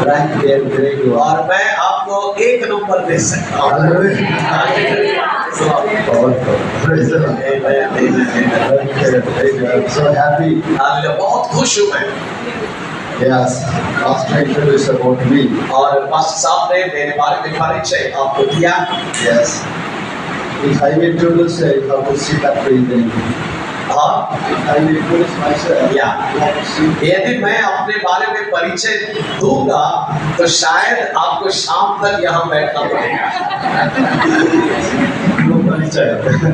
rank their grade you are. और मैं आपको 1 नंबर दे सकता हूँ। Praise the Lord. I'm so happy. बहुत खुश हूँ मैं। Yes, Pastor introduced about me. और पास्टर साहब ने मेरे बारे में परिचय आपको दिया। Yes. If I will introduce, you have to sit up in the हाँ, I will introduce myself. या You have to sit. यदि मैं अपने बारे में परिचय दूंगा तो शायद आपको शाम तक यहाँ बैठना पड़ेगा। No परिचय.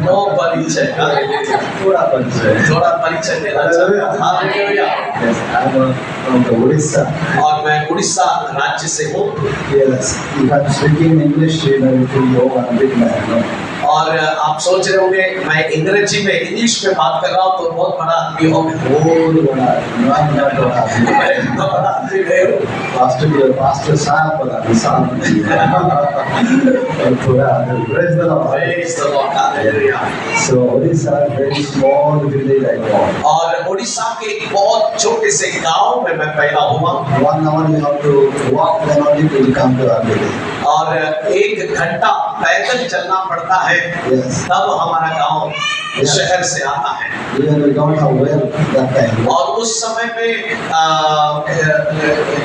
नो परिचय, थोड़ा परिचय. थोड़ा परिचय देना चाहता हूँ। Hallelujah. Yes, I'm from the Odisha. और मैं उड़ीसा राज्य से हूँ। Yes, if I'm speaking English, you know, it will go a bit mad, no? और आप सोच रहे होंगे मैं अंग्रेजी में इंग्लिश में बात कर रहा हूँ तो बहुत बड़ा आदमी हो गया। बहुत बड़ा, not बड़ा. मैं तो बड़ा आदमी नहीं हूँ। Pastor साहब बड़ा विशाल. और थोड़ा praise the Lord. Praise the Lord, hallelujah। So Odisha, very small village I go. और उड़ीसा के एक बहुत छोटे से गांव में मैं पैदा हुआ। 1 hour you have to walk, then only you will come to our village. और 1 घंटा पैदल चलना पड़ता है, Yes. तब हमारा गांव शहर से आता है। Even we don't have well that time. और उस समय में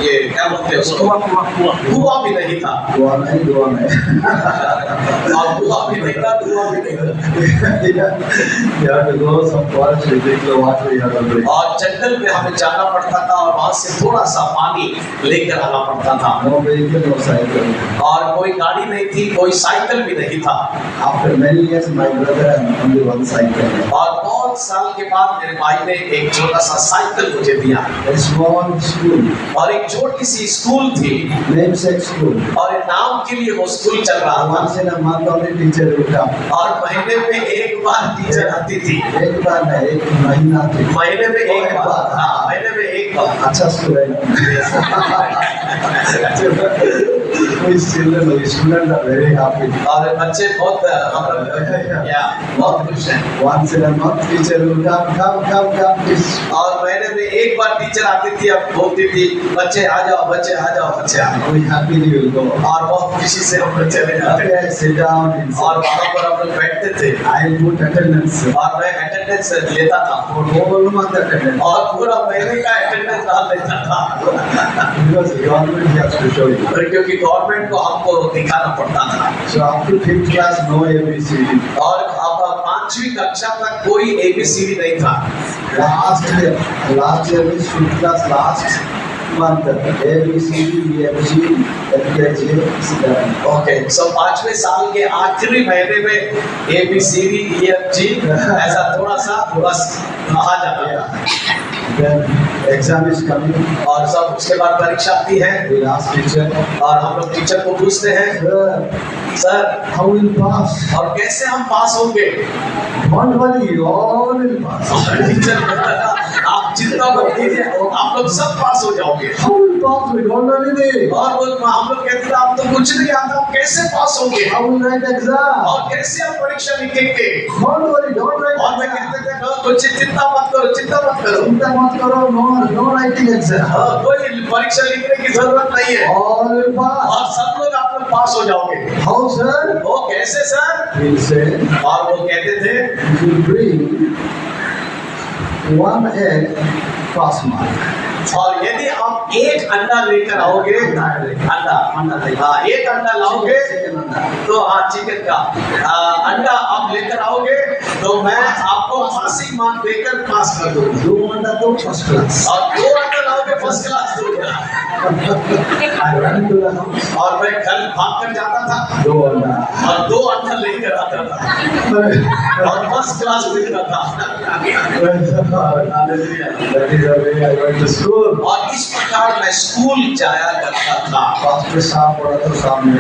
ये क्या बोलते हैं उसको, कुआं भी नहीं था। दुआ नहीं. और कुआं भी नहीं था, धुआं भी नहीं था। You have to go some forest to drink the water you have to drink. और जंगल में हमें जाना पड़ता था और वहां से थोड़ा सा पानी लेकर आना पड़ता था। No vehicle, no cycle. और कोई गाड़ी नहीं थी, कोई साइकिल भी नहीं था। After many years, my brother had only one cycle. और बहुत साल के बाद मेरे भाई ने एक छोटा सा साइकिल मुझे दिया। A small school, और एक छोटी सी स्कूल थी namesake school. और नाम के लिए वो स्कूल चल रहा था। Once in a month only teacher will come. और महीने में एक बार टीचर आती थी। एक बार नहीं, एक महीना थी. महीने में एक बार, हाँ महीने में एक बार। अच्छा student. Which children, students are very happy. और बच्चे बहुत बहुत खुश हैं। Once in a month teacher will come. Please. और महीने में एक बार टीचर आती थी, अब बोलती थी बच्चे आ जाओ, बच्चे आ जाओ, बच्चे आ जाओ। We happily will go. और बहुत खुशी से हम लोग चले जाते Okay, sit down. और वहाँ पर हम लोग बैठते थे। I put attendance. और मैं अटेंडेंस लेता था For whole month attendance. और पूरा महीने का अटेंडेंस डाल देता था। Because government has to show you. क्योंकि गवर्नमेंट को हमको दिखाना पड़ता था। So up to 5th class, no ABCD. और अब 5वीं कक्षा तक कोई ABCD नहीं था। Last year is 5th class last month. ABCD, EFG, LKG, okay, so 5वें साल के आखिरी महीने में ABCD, EFG ऐसा थोड़ा सा बस कहा जाता है। Then exam is coming. और सब उसके बाद परीक्षा आती है We ask teacher, और हम लोग टीचर को पूछते हैं सर how will pass? और कैसे हम पास होंगे? Don't worry, you all will pass. Teacher आप चिंता मत कीजिए, आप लोग सब पास हो जाओगे। How will pass? We don't know anything. और हम लोग कहते थे आप तो कुछ नहीं आता, आप कैसे पास होंगे? How will write exam? और कैसे आप परीक्षा लिखेंगे? Don't worry, don't write. और मैं कहते थे कुछ चिंता मत करो, चिंता मत करो, no writing exam. कोई परीक्षा लिखने की जरूरत नहीं है All will pass. और सब लोग आप लोग पास हो जाओगे। How, sir? वो कैसे सर? He'll say, और वो कहते थे if you bring 1 egg, pass mark. और यदि आप 1 अंडा लेकर आओगे, अंडा हाँ 1 अंडा लाओगे तो हाँ चिकन का अंडा आप लेकर आओगे तो मैं आपको पासिंग मार्क देकर पास कर दूंगा। 2 अंडा तो फर्स्ट क्लास. और 2 अंडा लाओगे फर्स्ट क्लास दूंगा। I ran to the house. और मैं घर भाग कर जाता था 2 अंडा. और 2 अंडा लेकर आता था और फर्स्ट क्लास मिलता था। That is the way I went to school. और इस प्रकार मैं स्कूल जाया करता था। Pastor साहब बड़ा तो सामने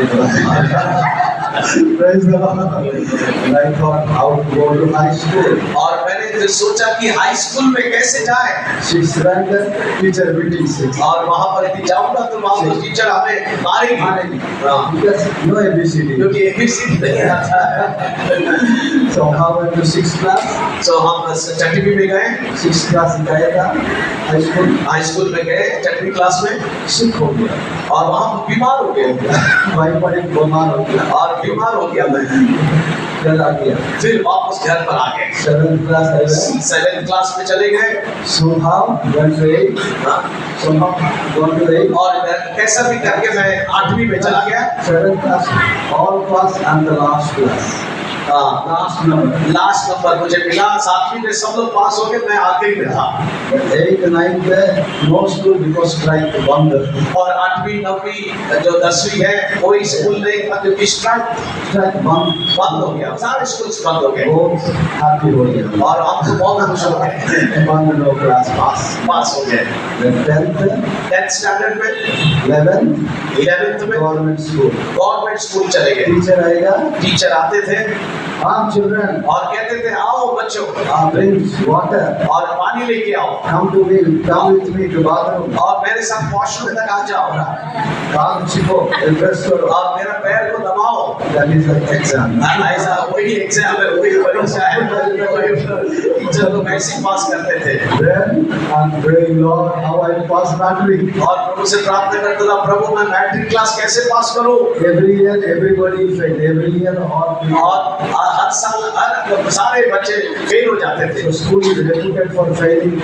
Praise the Lord. And I thought how to go to high school. और मैंने तो सोचा कि हाई स्कूल में कैसे जाए, 6th standard, teacher beating 6. और वहां पर यदि जाऊंगा तो वहां पर टीचर हमें मारेगी, Because no ABCD. क्योंकि एबीसी नहीं आता है। So how went to 6th class? तो हम चटवी में गए, 6th class गया था high school. हाई स्कूल में गए, चटवी क्लास में, सिक हो गया. और वहां पर बीमार हो गए, भाई बड़े बीमार हो गया. और बीमार हो गया मैं, घर आ गया. फिर वापस घर पर आ गए, 7th class आया. 7th क्लास में चले गए, Somehow went to 8. हाँ, Somehow gone to 8. और कैसा भी करके मैं 8वीं में चला गया। 7th class all pass and the last class. Last number. Last number मुझे मिला, 7वीं में सब लोग पास हो गए, मैं आखिरी में था। 8th 9th no school because strike बंद. और 8वीं 9वीं जो 10वीं है कोई स्कूल नहीं था, क्योंकि Strike बंद हो गया, सारे स्कूल बंद हो गए, बहुत happy हो गया. और हम तो बहुत खुश हो गए, बंद no class पास हो गए। Then 10th स्टैंडर्ड में, 11th 11th में गवर्नमेंट स्कूल. गवर्नमेंट स्कूल चले गए। टीचर आएगा. टीचर आते थे Children, और कहते थे आओ बच्चों, bring water. और पानी लेके आओ, Come with me to bathroom. और मेरे साथ वॉशरूम तक आ जाओ, काम सीखो, impress करो. और मेरा पैर को दबाओ। That is the exam. ऐसा वही एग्जाम है, वही परीक्षा है, टीचर लोग ऐसे पास करते थे। Then I'm praying, Lord, how I pass matric. और प्रभु से प्रार्थना करता था, प्रभु मैं मैट्रिक क्लास कैसे पास करूं? Every year, everybody failed. Every year, और हर साल हर सारे बच्चे फेल हो जाते थे। so school is reputed for failing.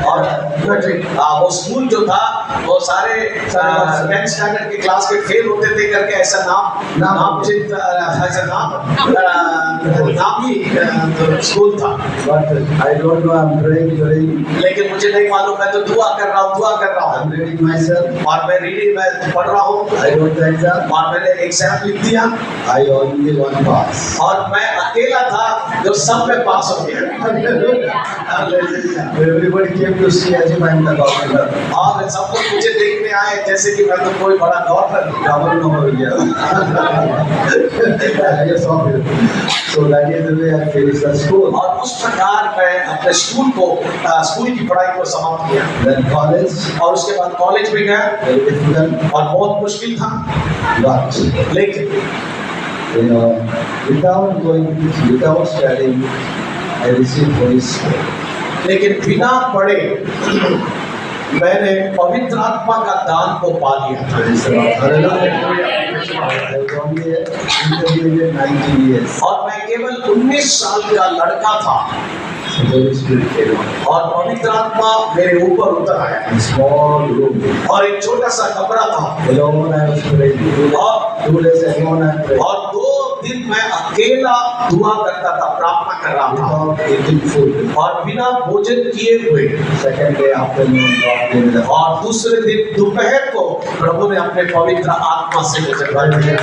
और वो स्कूल जो था वो सारे 10th स्टैंडर्ड की क्लास के फेल होते थे करके ऐसा नाम ही स्कूल था। But I don't know. I'm praying. लेकिन मुझे नहीं मालूम, मैं तो दुआ कर रहा हूँ, I'm reading myself. और मैं रीडिंग में पढ़ रहा हूँ, I wrote the exam. और मैंने एग्जाम लिख दिया, I only one pass. और मैं अकेला था जो सब में पास हो गया। Everybody came to see as if I'm the doctor. और सब लोग मुझे देखने आए जैसे कि मैं तो कोई बड़ा डॉक्टर हूँ। Double no हो गया. I saw it. So that is the way I finished the school. और उस प्रकार मैं अपने स्कूल की पढ़ाई को समाप्त किया। Then college. और उसके बाद कॉलेज में गया, Very difficult. और बहुत मुश्किल था, But लेकिन without studying, I received Holy Spirit. लेकिन बिना पढ़े मैंने पवित्र आत्मा का दान को पा लिया था। I was only intermediate 19 years. और मैं केवल 19 साल का लड़का था, Holy Spirit came on. और पवित्र आत्मा मेरे ऊपर उतर आया, A small room. और एक छोटा सा कमरा था, Alone I was praying. 2 days alone I prayed. और 2 दिन मैं अकेला दुआ करता था, प्रार्थना कर रहा था, Without eating food. और बिना भोजन किए हुए। Second day afternoon, God gave me the और दूसरे दिन दोपहर को प्रभु ने अपने पवित्र आत्मा से मुझे भर दिया।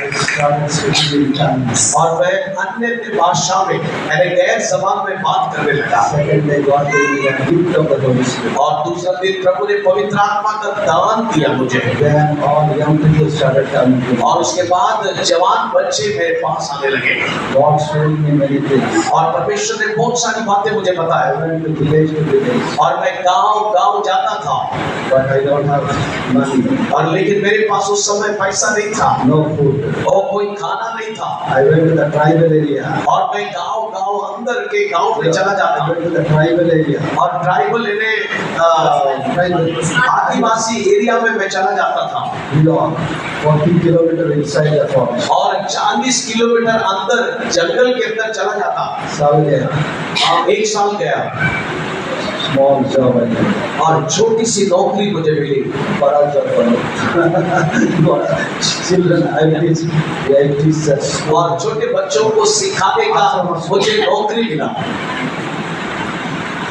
I started speaking in tongues. और मैं अन्य भाषा में यानी गैर जबान में बात करने लगा। Second day, God gave me the gift of the Holy Spirit. और दूसरा दिन प्रभु ने पवित्र आत्मा का दान दिया मुझे। Then all young people started coming to me. और उसके बाद जवान बच्चे मेरे पास आने लगे, God showed me many things. और परमेश्वर ने बहुत सारी बातें मुझे I बताया। went to village, और मैं गांव जाता था, but I don't have money. और लेकिन मेरे पास उस समय पैसा नहीं था, No food. और कोई खाना नहीं था। I went to the tribal area. और मैं गांव अंदर के गांव में चला I जाता, went to the tribal area. और ट्राइबल आदिवासी एरिया में मैं चला जाता था, Below 40 kilometers inside the forest. और 40 किलोमीटर अंदर जंगल के अंदर चला जाता। Saul there. 1 साल गया, Small job I did. और छोटी सी नौकरी मुझे मिली। बड़ा job करो. Children, I teach us. और छोटे बच्चों को सिखाने का मुझे नौकरी मिला,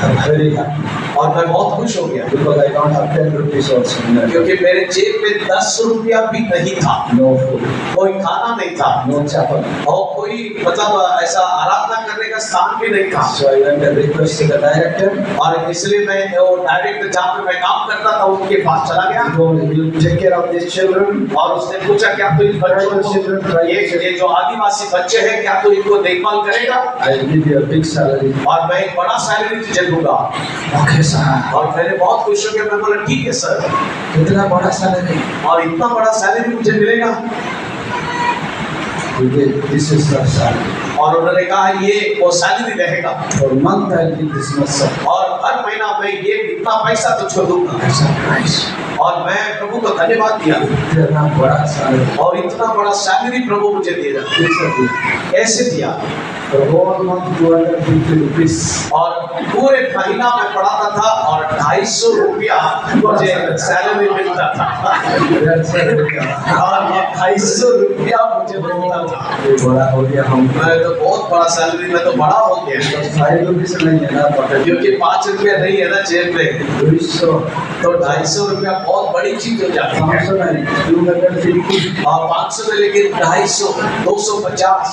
I'm very happy और मैं बहुत खुश हो गया, because I don't have 10 rupees also. क्योंकि मेरे जेब में 10 रुपया भी नहीं था, No food, कोई खाना नहीं था, no chapel. और कोई मतलब ऐसा आराधना करने का स्थान भी नहीं था। So I went and requested the director. और इसलिए मैं वो डायरेक्ट जहाँ पे मैं काम करता था उनके पास चला गया He told me, you take care of these children. और उसने पूछा क्या तू इन बच्चों को ये जो आदिवासी बच्चे हैं क्या तू इनको देखभाल करेगा I will give you a big salary. और मैं एक बड़ा सैलरी तुझे दूंगा। Okay, sir. और मैंने बहुत खुश होकर मैं बोला ठीक है सर, कितना बड़ा salary? और इतना बड़ा सैलरी मुझे मिलेगा। This is the salary. और उन्होंने कहा ये वो सैलरी रहेगा For a month I will give this much, sir. और हर महीना मैं ये इतना पैसा तुझको दूंगा। I said, nice. और मैं प्रभु को धन्यवाद दिया इतना बड़ा salary. और इतना बड़ा सैलरी प्रभु मुझे दे रहा। कैसे दिया? For a whole month 250 rupees. और पूरे महीना में पढ़ाता था और 250 रुपया मुझे सैलरी मिलता था That's it. और 250 रुपया मुझे मिलता था। ये बड़ा हो गया हम। मैं तो बहुत बड़ा सैलरी में तो बड़ा हो गया 5 rupees नहीं है ना पता। क्योंकि 5 रुपया नहीं है ना जेब में 200. तो 250 रुपया बहुत बड़ी चीज हो जाती है 500 नहीं 250. और 500 में लेकिन 250 250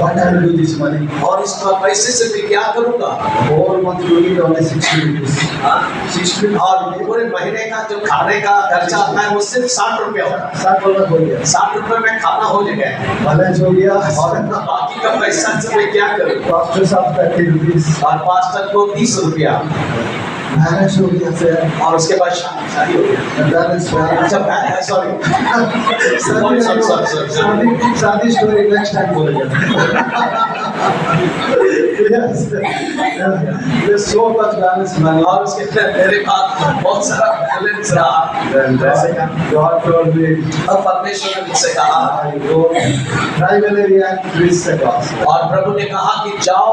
What I will do this money? और इस पैसे से मैं क्या करूँगा? Whole month you need only 60 rupees. 60 और पूरे महीने का जो खाने का खर्चा आता है वो सिर्फ 60 रुपया होगा। 60 रुपये हो गया। 60 रुपये में खाना हो जाएगा बैलेंस हो गया और बाकी का पैसा से मैं क्या करूँ? पास्टर साहब 30 रुपीस और पास्टर को 30 रुपया बैलेंस हो गया फिर और उसके बाद शादी हो गया। बैलेंस अच्छा सॉरी शादी स्टोरी नेक्स्ट टाइम बोलेगा There's so much balance money. और उसके बाद मेरे पास बहुत सारा बैलेंस रहा। God told me, अब परमेश्वर ने मुझसे कहा I go tribal area and preach the gospel. और प्रभु ने कहा कि जाओ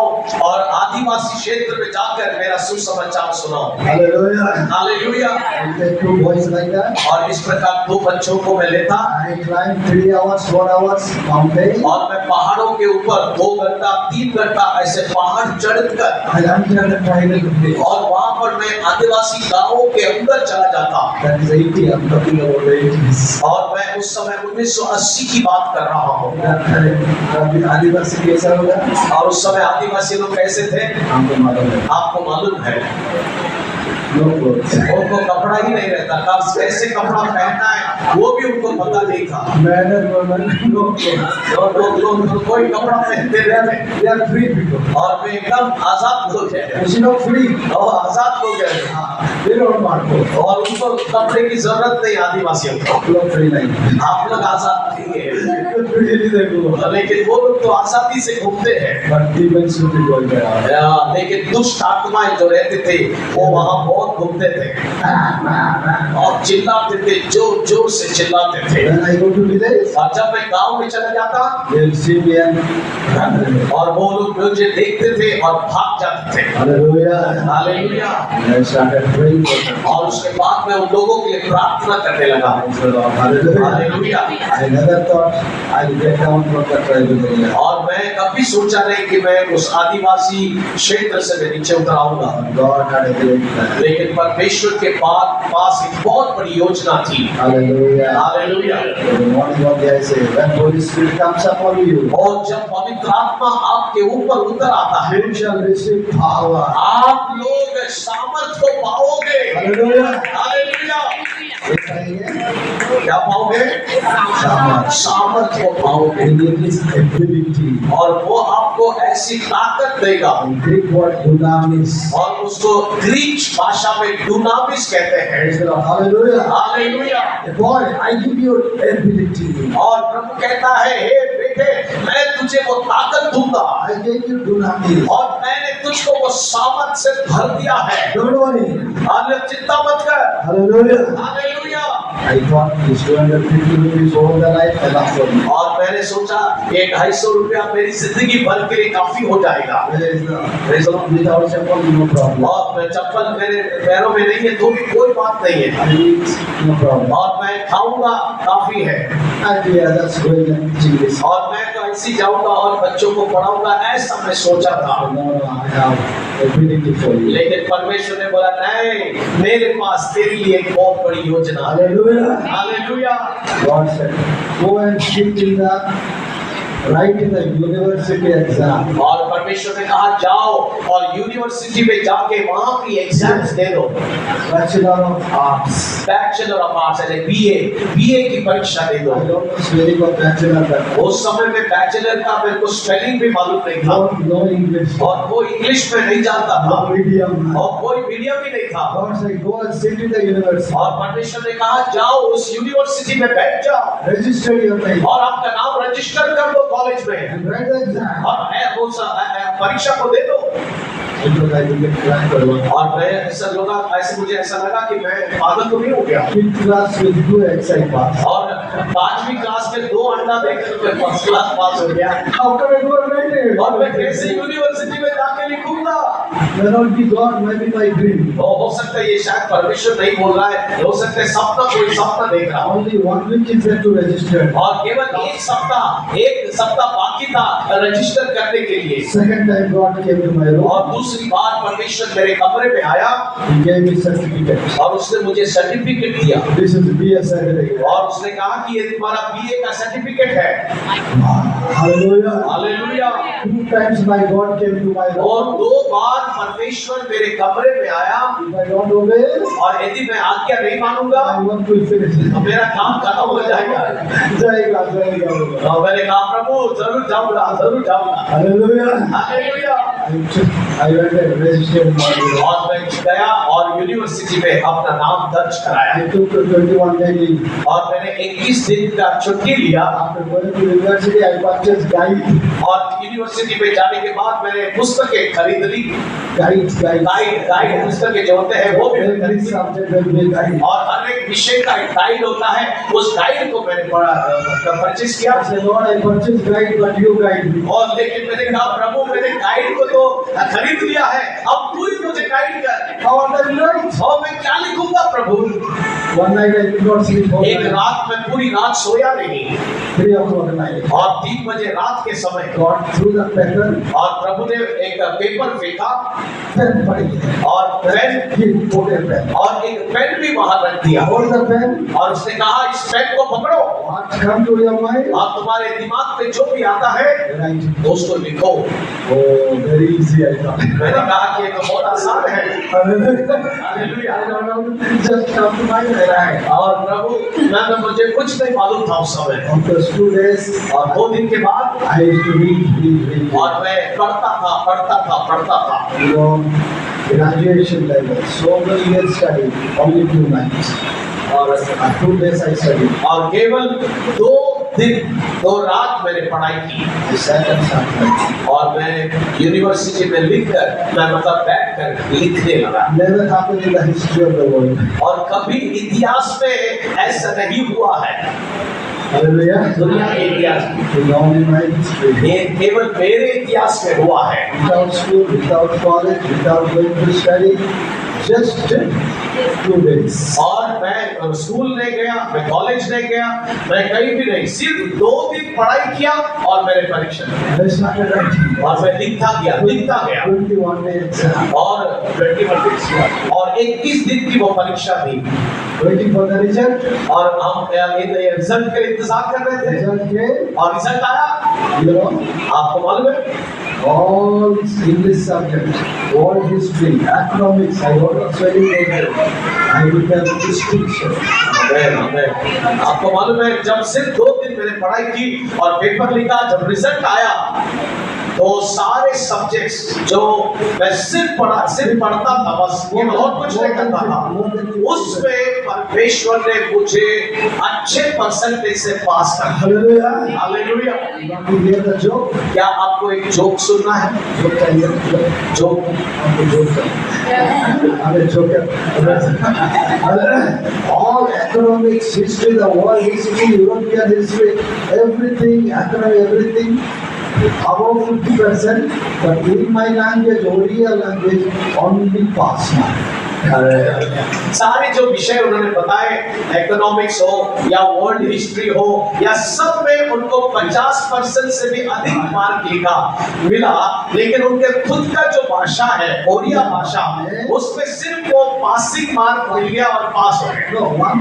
और आदिवासी क्षेत्र में जाकर मेरा सुसमाचार सुनाओ। Hallelujah. Hallelujah. I take 2 boys like that. और इस प्रकार 2 बच्चों को मैं लेता I climb 3 hours, 4 hours mountain. और मैं पहाड़ों के ऊपर 2 घंटा 3 घंटा ऐसे पहाड़ चढ़कर I enter the tribal village. और वहां पर मैं आदिवासी गांवों के अंदर चला जाता That is 80. I'm talking about the 80s. और मैं उस समय 1980 की बात कर रहा हूँ। That time आदिवासी कैसा होगा? और उस समय आदिवासी लोग कैसे थे हमको मालूम है। आपको मालूम है? No clothes. उनको कपड़ा ही नहीं रहता, कब कैसे कपड़ा पहनना है वो भी उनको पता नहीं था। Man and woman, no clothes. और लोग कोई कपड़ा पहनते रहते They are free people. और वे एकदम आजाद हो गए You know, free. और आजाद हो गए They don't want clothes. और उनको कपड़े की जरूरत नहीं आदिवासियों को। आप लोग free नहीं। आप लोग आजाद नहीं है Freely they go. लेकिन वो लोग तो आजादी से घूमते हैं। But demons will be going around. लेकिन दुष्ट आत्माएं जो रहते थे वो वहाँ बहुत घूमते थे और चिल्लाते थे, जोर जोर से चिल्लाते थे। When I go to village, और जब मैं गांव में चला जाता they will see me and run away. और वो लोग मुझे देखते थे और भाग जाते थे। Hallelujah. Hallelujah. I started praying for them. और उसके बाद मैं उन लोगों के लिए प्रार्थना करने लगा। I said, "Oh, hallelujah." Hallelujah. I never thought I'll get down from the tribal area. और मैं कभी सोचा नहीं कि मैं उस आदिवासी क्षेत्र से मैं नीचे उतर आऊंगा। God had a great plan. लेकिन परमेश्वर के पास एक बहुत बड़ी योजना थी। Hallelujah. Hallelujah. In the morning one day I say, when Holy Spirit comes upon you, और जब पवित्र आत्मा आपके ऊपर उतर आता है you shall receive power. आप लोग सामर्थ को पाओगे। Hallelujah. हालेलुया। ये कहेंगे, क्या पाओगे? सामर्थ को पाओगे। in English, ability. और वो आपको ऐसी ताकत देगा। In Greek word, dunamis. और उसको ग्रीक भाषा में डुनामिस कहते हैं। Praise the Lord. Hallelujah. Hallelujah. Boy, I give you ability. और प्रभु कहता है हे बेटे मैं तुझे वो ताकत दूंगा I gave you dunamis. और मैंने तुझको वो सामर्थ से भर दिया है। Don't worry. और चिंता मत कर। Hallelujah. Hallelujah. I thought this 250 rupees all the life enough for me. और मैंने सोचा ये 250 रुपया मेरी जिंदगी भर के लिए काफी हो जाएगा। Praise the Lord. Without chapel, no problem. और चप्पल मेरे पैरों में नहीं है तो भी कोई बात नहीं है I eat, no problem. और मैं खाऊंगा काफी है And yeah, that's going and teaching this. और मैं तो ऐसी जाऊंगा और बच्चों को पढ़ाऊंगा ऐसा मैं सोचा था। No, I have ability for you. लेकिन परमेश्वर ने बोला नहीं मेरे पास तेरे लिए एक बहुत बड़ी योजना है। Hallelujah. Hallelujah. God said, go and sit in the, write in the university exam. और परमेश्वर ने कहा जाओ और यूनिवर्सिटी में जाके वहां की एग्जाम्स दे दो। Bachelor of Arts. Bachelor of arts यानी बीए की परीक्षा दे दो। I don't know spelling of bachelor that. उस समय में बैचलर का मेरे को स्पेलिंग भी मालूम नहीं था No English. और वो इंग्लिश में नहीं जानता था No medium. और कोई मीडियम भी नहीं था। God said, go and sit in the university. और परमेश्वर ने कहा जाओ उस यूनिवर्सिटी में बैठ जाओ Register your name. और आपका नाम रजिस्टर कर दो कॉलेज में And write the exam. और परीक्षा को दे दो। I thought I will get cracked for one. और मैं मुझे ऐसा लगा कि मैं पागल तो नहीं हो गया। 5th class with 2 X I passed. और 5वीं क्लास में 2 अंडा देकर मैं फर्स्ट क्लास पास हो गया। After I go and write it. और मैं कैसे यूनिवर्सिटी में जाके लिखूंगा? May not be God, maybe my dream. तो हो सकता है ये शायद परमेश्वर नहीं बोल रहा है, हो सकता है कोई सपना देख रहा हो। Only 1 week is there to register. और केवल एक सप्ताह बाकी था रजिस्टर करने के लिए। Second time God came to my room. और दूसरी बार परमेश्वर मेरे कमरे में आया He gave me certificate. और उसने मुझे सर्टिफिकेट दिया This is BA certificate. और उसने कहा कि ये तुम्हारा बीए का सर्टिफिकेट है। Hallelujah. Hallelujah. 2 times my God came to my room. और 2 बार परमेश्वर मेरे कमरे में आया If I don't obey, और यदि मैं आज्ञा नहीं मानूंगा my work will finish. तो मेरा काम खत्म हो जाएगा। जाएगा. और मैंने कहा प्रभु जरूर जाऊंगा। Hallelujah. Hallelujah. I went and registered my room. और मैं गया और यूनिवर्सिटी में अपना नाम दर्ज कराया I took a 21 day leave. और मैंने 21 दिन का छुट्टी लिया After going to university, I purchased guide. और यूनिवर्सिटी में जाने के बाद मैंने पुस्तकें खरीद ली। Guides. गाइड पुस्तकें जो होते हैं वो भी मैंने Every खरीद ली। subject will be a guide. और हर एक विषय का एक गाइड होता है, उस गाइड को मैंने परचेज किया। I said, Lord, I purchased guide, but you guide me. और लेकिन मैंने कहा प्रभु मैंने गाइड को तो खरीद लिया है, अब तू ही मुझे गाइड कर। How am I right? और मैं क्या लिखूंगा प्रभु? One night I did not sleep. Whole एक night. रात में पूरी रात सोया नहीं 3 o'clock night. और 3 बजे रात के समय God threw the paper. और प्रभु ने एक पेपर फेंका Pen पड़ी है. और pen He put a pen. और एक पेन भी वहां रख दिया Hold the pen. और उसने कहा इस पेन को पकड़ो What come to your mind? और तुम्हारे दिमाग में जो भी आता है Write it. उसको लिखो। Oh, very easy I thought. मैंने कहा कि ये तो बहुत आसान है। Hallelujah. I don't know. Just come to my mind. और प्रभु मुझे कुछ नहीं मालूम था उस समय। After 2 days, और 2 दिन के बाद I used to read. और मैं पढ़ता था You know, graduation level, so many years studied, only 2 nights. और 2 days I studied. और केवल 2 दिन 2 रात मैंने पढ़ाई की I sat and sat. और मैं यूनिवर्सिटी में बैठकर लिखने लगा। Never happened in the history of the world. और कभी इतिहास में ऐसा नहीं हुआ है, Hallelujah. दुनिया के इतिहास में। It's only my history. ये केवल मेरे इतिहास में हुआ है। Without school, without college, without going to study, just 2 days. और मैं स्कूल नहीं गया, मैं कॉलेज नहीं गया, मैं कहीं भी नहीं, सिर्फ 2 दिन पढ़ाई किया और मैंने परीक्षा दी। I started writing. और मैं लिखता गया 21 day exam. और 21 दिन और 21 दिन की वो परीक्षा थी Waiting for the result. और हम रिजल्ट के इंतजार कर रहे थे Result came. और रिजल्ट आया। You know, आपको मालूम है all English subjects, world history, economics, I got a spelling over. I will have distinction. आपको मालूम है जब सिर्फ 2 दिन मैंने पढ़ाई की और पेपर लिखा, जब रिजल्ट आया तो सारे सब्जेक्ट्स जो मैं सिर्फ पढ़ता था बस, वो और कुछ नहीं करता था, उसमें परमेश्वर ने मुझे अच्छे परसेंटेज से पास कर दिया। Hallelujah. Want to hear the joke? क्या आपको एक जोक सुनना है? Joke चाहिए? जोक आपको joke चाहिए? I'm a joker. All economics, history, the world history, European history, everything, economic, everything, above 50%, but in my language, Oriya language, only pass mark. सारे जो विषय उन्होंने बताए, इकोनॉमिक्स हो या वर्ल्ड हिस्ट्री हो या सब में उनको 50% से भी अधिक मार्क मिला, लेकिन उनके खुद का जो भाषा है ओरिया भाषा, उसमें सिर्फ वो पासिंग मार्क मिल गया और पास हो गए। No, one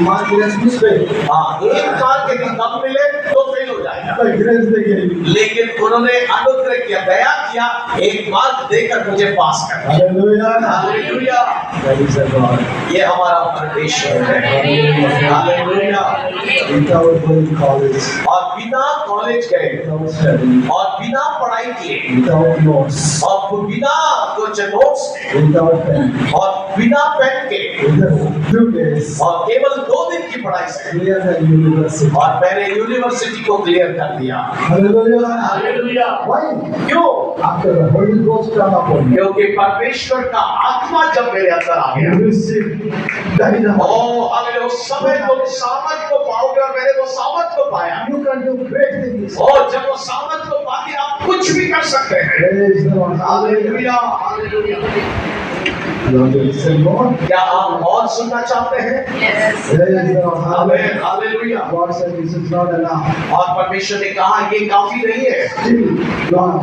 mark less misspelled. हाँ, 1 मार्क यदि कम मिले तो फेल हो जाएगा। the grace they gave me. लेकिन उन्होंने अनुग्रह किया, दया किया, एक मार्ग देकर मुझे पास कर दिया। Hallelujah. Hallelujah, That is the God. ये हमारा परमेश्वर है। हालेलुया। Without going college, और बिना कॉलेज गए without studying, और बिना पढ़ाई किए without notes, और बिना कुछ नोट्स के without pen, और बिना पेन के within 2 days, और केवल 2 दिन की पढ़ाई से clear the university. और मैंने यूनिवर्सिटी को क्लियर कर दिया। Hallelujah. हालेलुया। Why? क्यों? After the Holy Ghost come upon you, क्योंकि परमेश्वर का आत्मा जब मेरे अंदर आ गया, you receive dynamite. हालेलुया, उस समय तुम सामर्थ को पाओगे और मैंने वो सामर्थ को पाया। You can do great things. और जब वो सामर्थ को पाते आप कुछ भी कर सकते हैं। Praise the Lord. Hallelujah, hallelujah. You want to listen more? क्या आप और सुनना चाहते हैं? Praise the Lord. आमीन, hallelujah. God said this is not enough. और परमेश्वर ने कहा ये काफी नहीं है, Still long.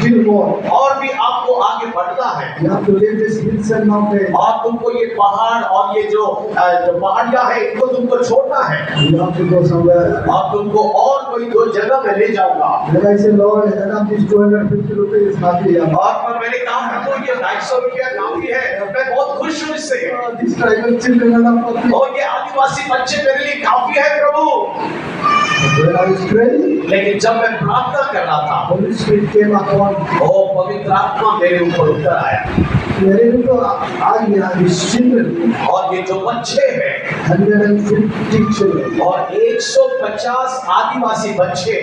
Still more. और भी आपको आगे बढ़ना है। You have to leave this hills and mountains. और तुमको ये पहाड़ और ये जो पहाड़ियां है इनको तुमको छोड़ना है। You have to go somewhere. और तुमको और कोई 2 जगह में ले जाऊंगा। Then I said, Lord, enough this 250 rupees is not enough. और पर मैंने कहा प्रभु ये 250 रुपया काफी है, मैं बहुत खुश हूँ इससे। This tribal children enough for me. और ये आदिवासी बच्चे मेरे लिए काफी है प्रभु। When I was praying, लेकिन जब मैं प्रार्थना कर रहा था, Holy Spirit came upon me. ओ पवित्र आत्मा मेरे ऊपर उतर आया। मेरे को आज यहाँ these children, और ये जो बच्चे हैं 150 children, और 150 आदिवासी बच्चे,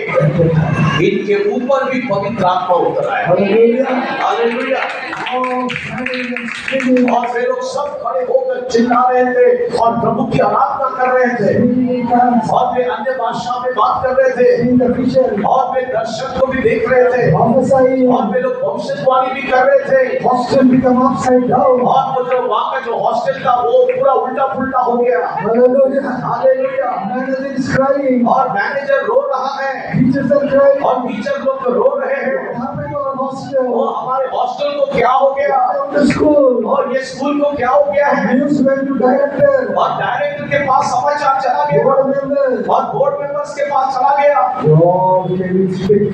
इनके ऊपर भी पवित्र आत्मा उतर आया। Hallelujah. Hallelujah. Oh, praying and singing. और वे लोग सब खड़े होकर चिल्ला रहे थे और प्रभु की आराधना कर रहे थे Singing and और वे अन्य भाषा में बात कर रहे थे seeing the vision. और वे दर्शन को भी देख रहे थे Prophesying. और वे लोग भविष्यवाणी भी कर रहे थे। Hostel become upside down. और वो जो वहाँ का जो हॉस्टल था वो पूरा उल्टा पुल्टा हो गया। Hallelujah. Hallelujah. Manager is crying. और मैनेजर रो रहा है Teachers are crying. और टीचर लोग तो रो रहे हैं। What happened to our hostel? वो हमारे हॉस्टल को क्या हो गया From the school. और ये स्कूल को क्या हो गया है। News went to director. और डायरेक्टर के पास समाचार चला गया Board members. और बोर्ड मेंबर्स के पास चला गया God came in speak.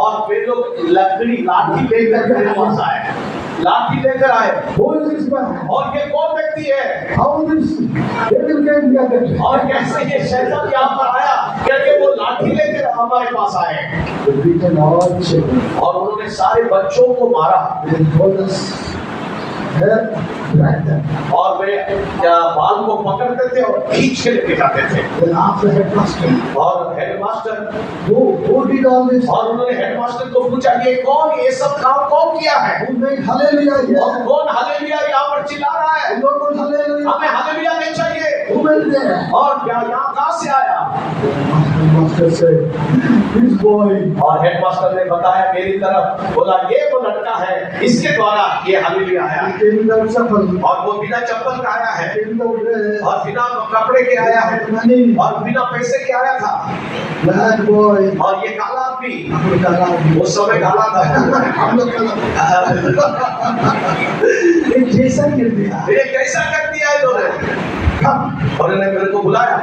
और वे लोग लकड़ी लाठी लेकर मेरे पास आए, लाठी लेकर आए। Who is this man? और ये कौन व्यक्ति है How this devil came here? और कैसे ये शैतान यहाँ पर आया, क्योंकि वो लाठी लेकर हमारे पास आए The beaten all children. और उन्होंने सारे बच्चों को मारा They told us, help, drag them. और वे बाल को पकड़ते थे और खींच के लेके जाते थे। Then asked the headmaster, और headmaster who did all this? और उन्होंने हेडमास्टर को पूछा ये कौन, ये सब काम कौन किया है Who made hallelujah और here? कौन हालेलुया यहाँ पर चिल्ला रहा है। Who don't want hallelujah? हमें हालेलुया नहीं चाहिए। Who went there? और क्या यहाँ कहाँ से आया। The master said, this boy. और हेडमास्टर ने बताया मेरी तरफ, बोला ये वो लड़का है, इसके द्वारा ये हालेलुया आया He came without chapel. और वो बिना चप्पल का आया है Came without dress. और बिना कपड़े के आया है Money. और बिना पैसे के आया था। Black boy. और ये काला आदमी हम लोग काला आदमी। उस समय काला था। हम लोग काला। ये जैसा गिर दिया। ये कैसा कर दिया इन्होंने। और इन्होंने मेरे को बुलाया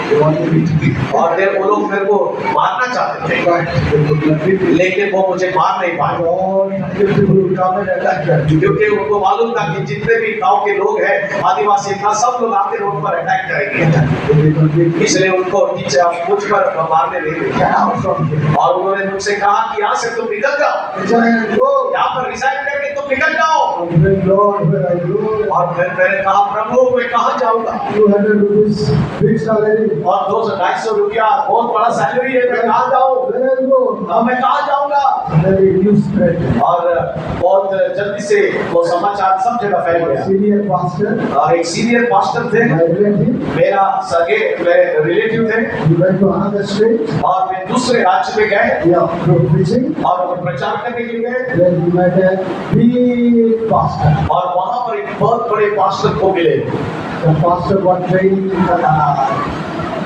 They want to beat me. और फिर वो लोग मेरे को मारना चाहते थे But they could not beat me. लेकिन वो मुझे मार नहीं पाए All the people who come and attack them. क्योंकि उनको मालूम था कि जितने भी गांव के लोग हैं आदिवासी था सब लोग आके रोड पर अटैक करेंगे, They did not beat me. इसलिए उनको मुझ पर मारने नहीं दिया। Get out from here. और उन्होंने मुझसे कहा कि यहाँ से तुम निकल जाओ, Giant, go. यहाँ पर रिजाइन करके तुम निकल जाओ। And then Lord, where I go. और फिर मैंने कहा प्रभु मैं कहाँ जाऊँगा 200 rupees big salary. और 200-250 रुपया बहुत बड़ा सैलरी है, मैं कहाँ जाऊँ। Where I go. अब मैं कहाँ जाऊँगा। Very news spread. और बहुत जल्दी से वो समाचार सब जगह फैल गया Senior pastor. और एक सीनियर पास्टर थे My relative. मेरा सगे रिलेटिव थे He went to another state. और वे दूसरे राज्य में गए Yeah, for preaching. और वो प्रचार करने के लिए गए Then he met a big pastor. और वहां पर एक बहुत बड़े पास्टर को मिले The pastor got training in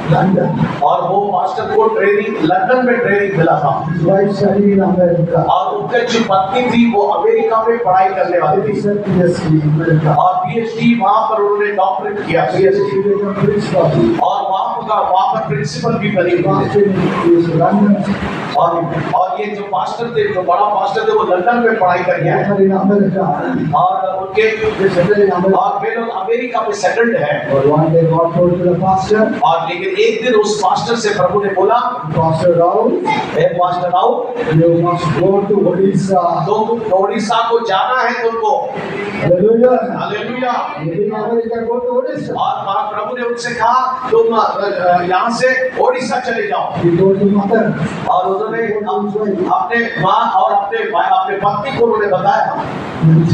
London. और वो पास्टर को ट्रेनिंग लंदन में ट्रेनिंग मिला था His wife studied in America. और उनकी जो पत्नी थी वो अमेरिका में पढ़ाई करने वाली He थी said PhD in America. और पीएचडी वहां पर उन्होंने डॉक्टरेट किया PhD became principal. और वहां आपका वहाँ पर प्रिंसिपल भी बनी हुई है। Pastor is London, और ये जो पास्टर थे, जो बड़ा पास्टर थे, वो लंदन में पढ़ाई कर गया है in America. और उनके They settled in America. और वे लोग अमेरिका में सेटल्ड है। But one day God told to the pastor, और लेकिन एक दिन उस पास्टर से प्रभु ने बोला, Pastor Rahul, hey pastor Rao, you must go to Odisha. तुम उड़ीसा को जाना है तुमको। Hallelujah. Hallelujah. In America, go to Odisha. और प्रभु ने उनसे कहा तुम यहाँ से ओडिशा चले जाओ। He told to mother, और उन्होंने अपने माँ और अपने पत्नी को उन्होंने बताया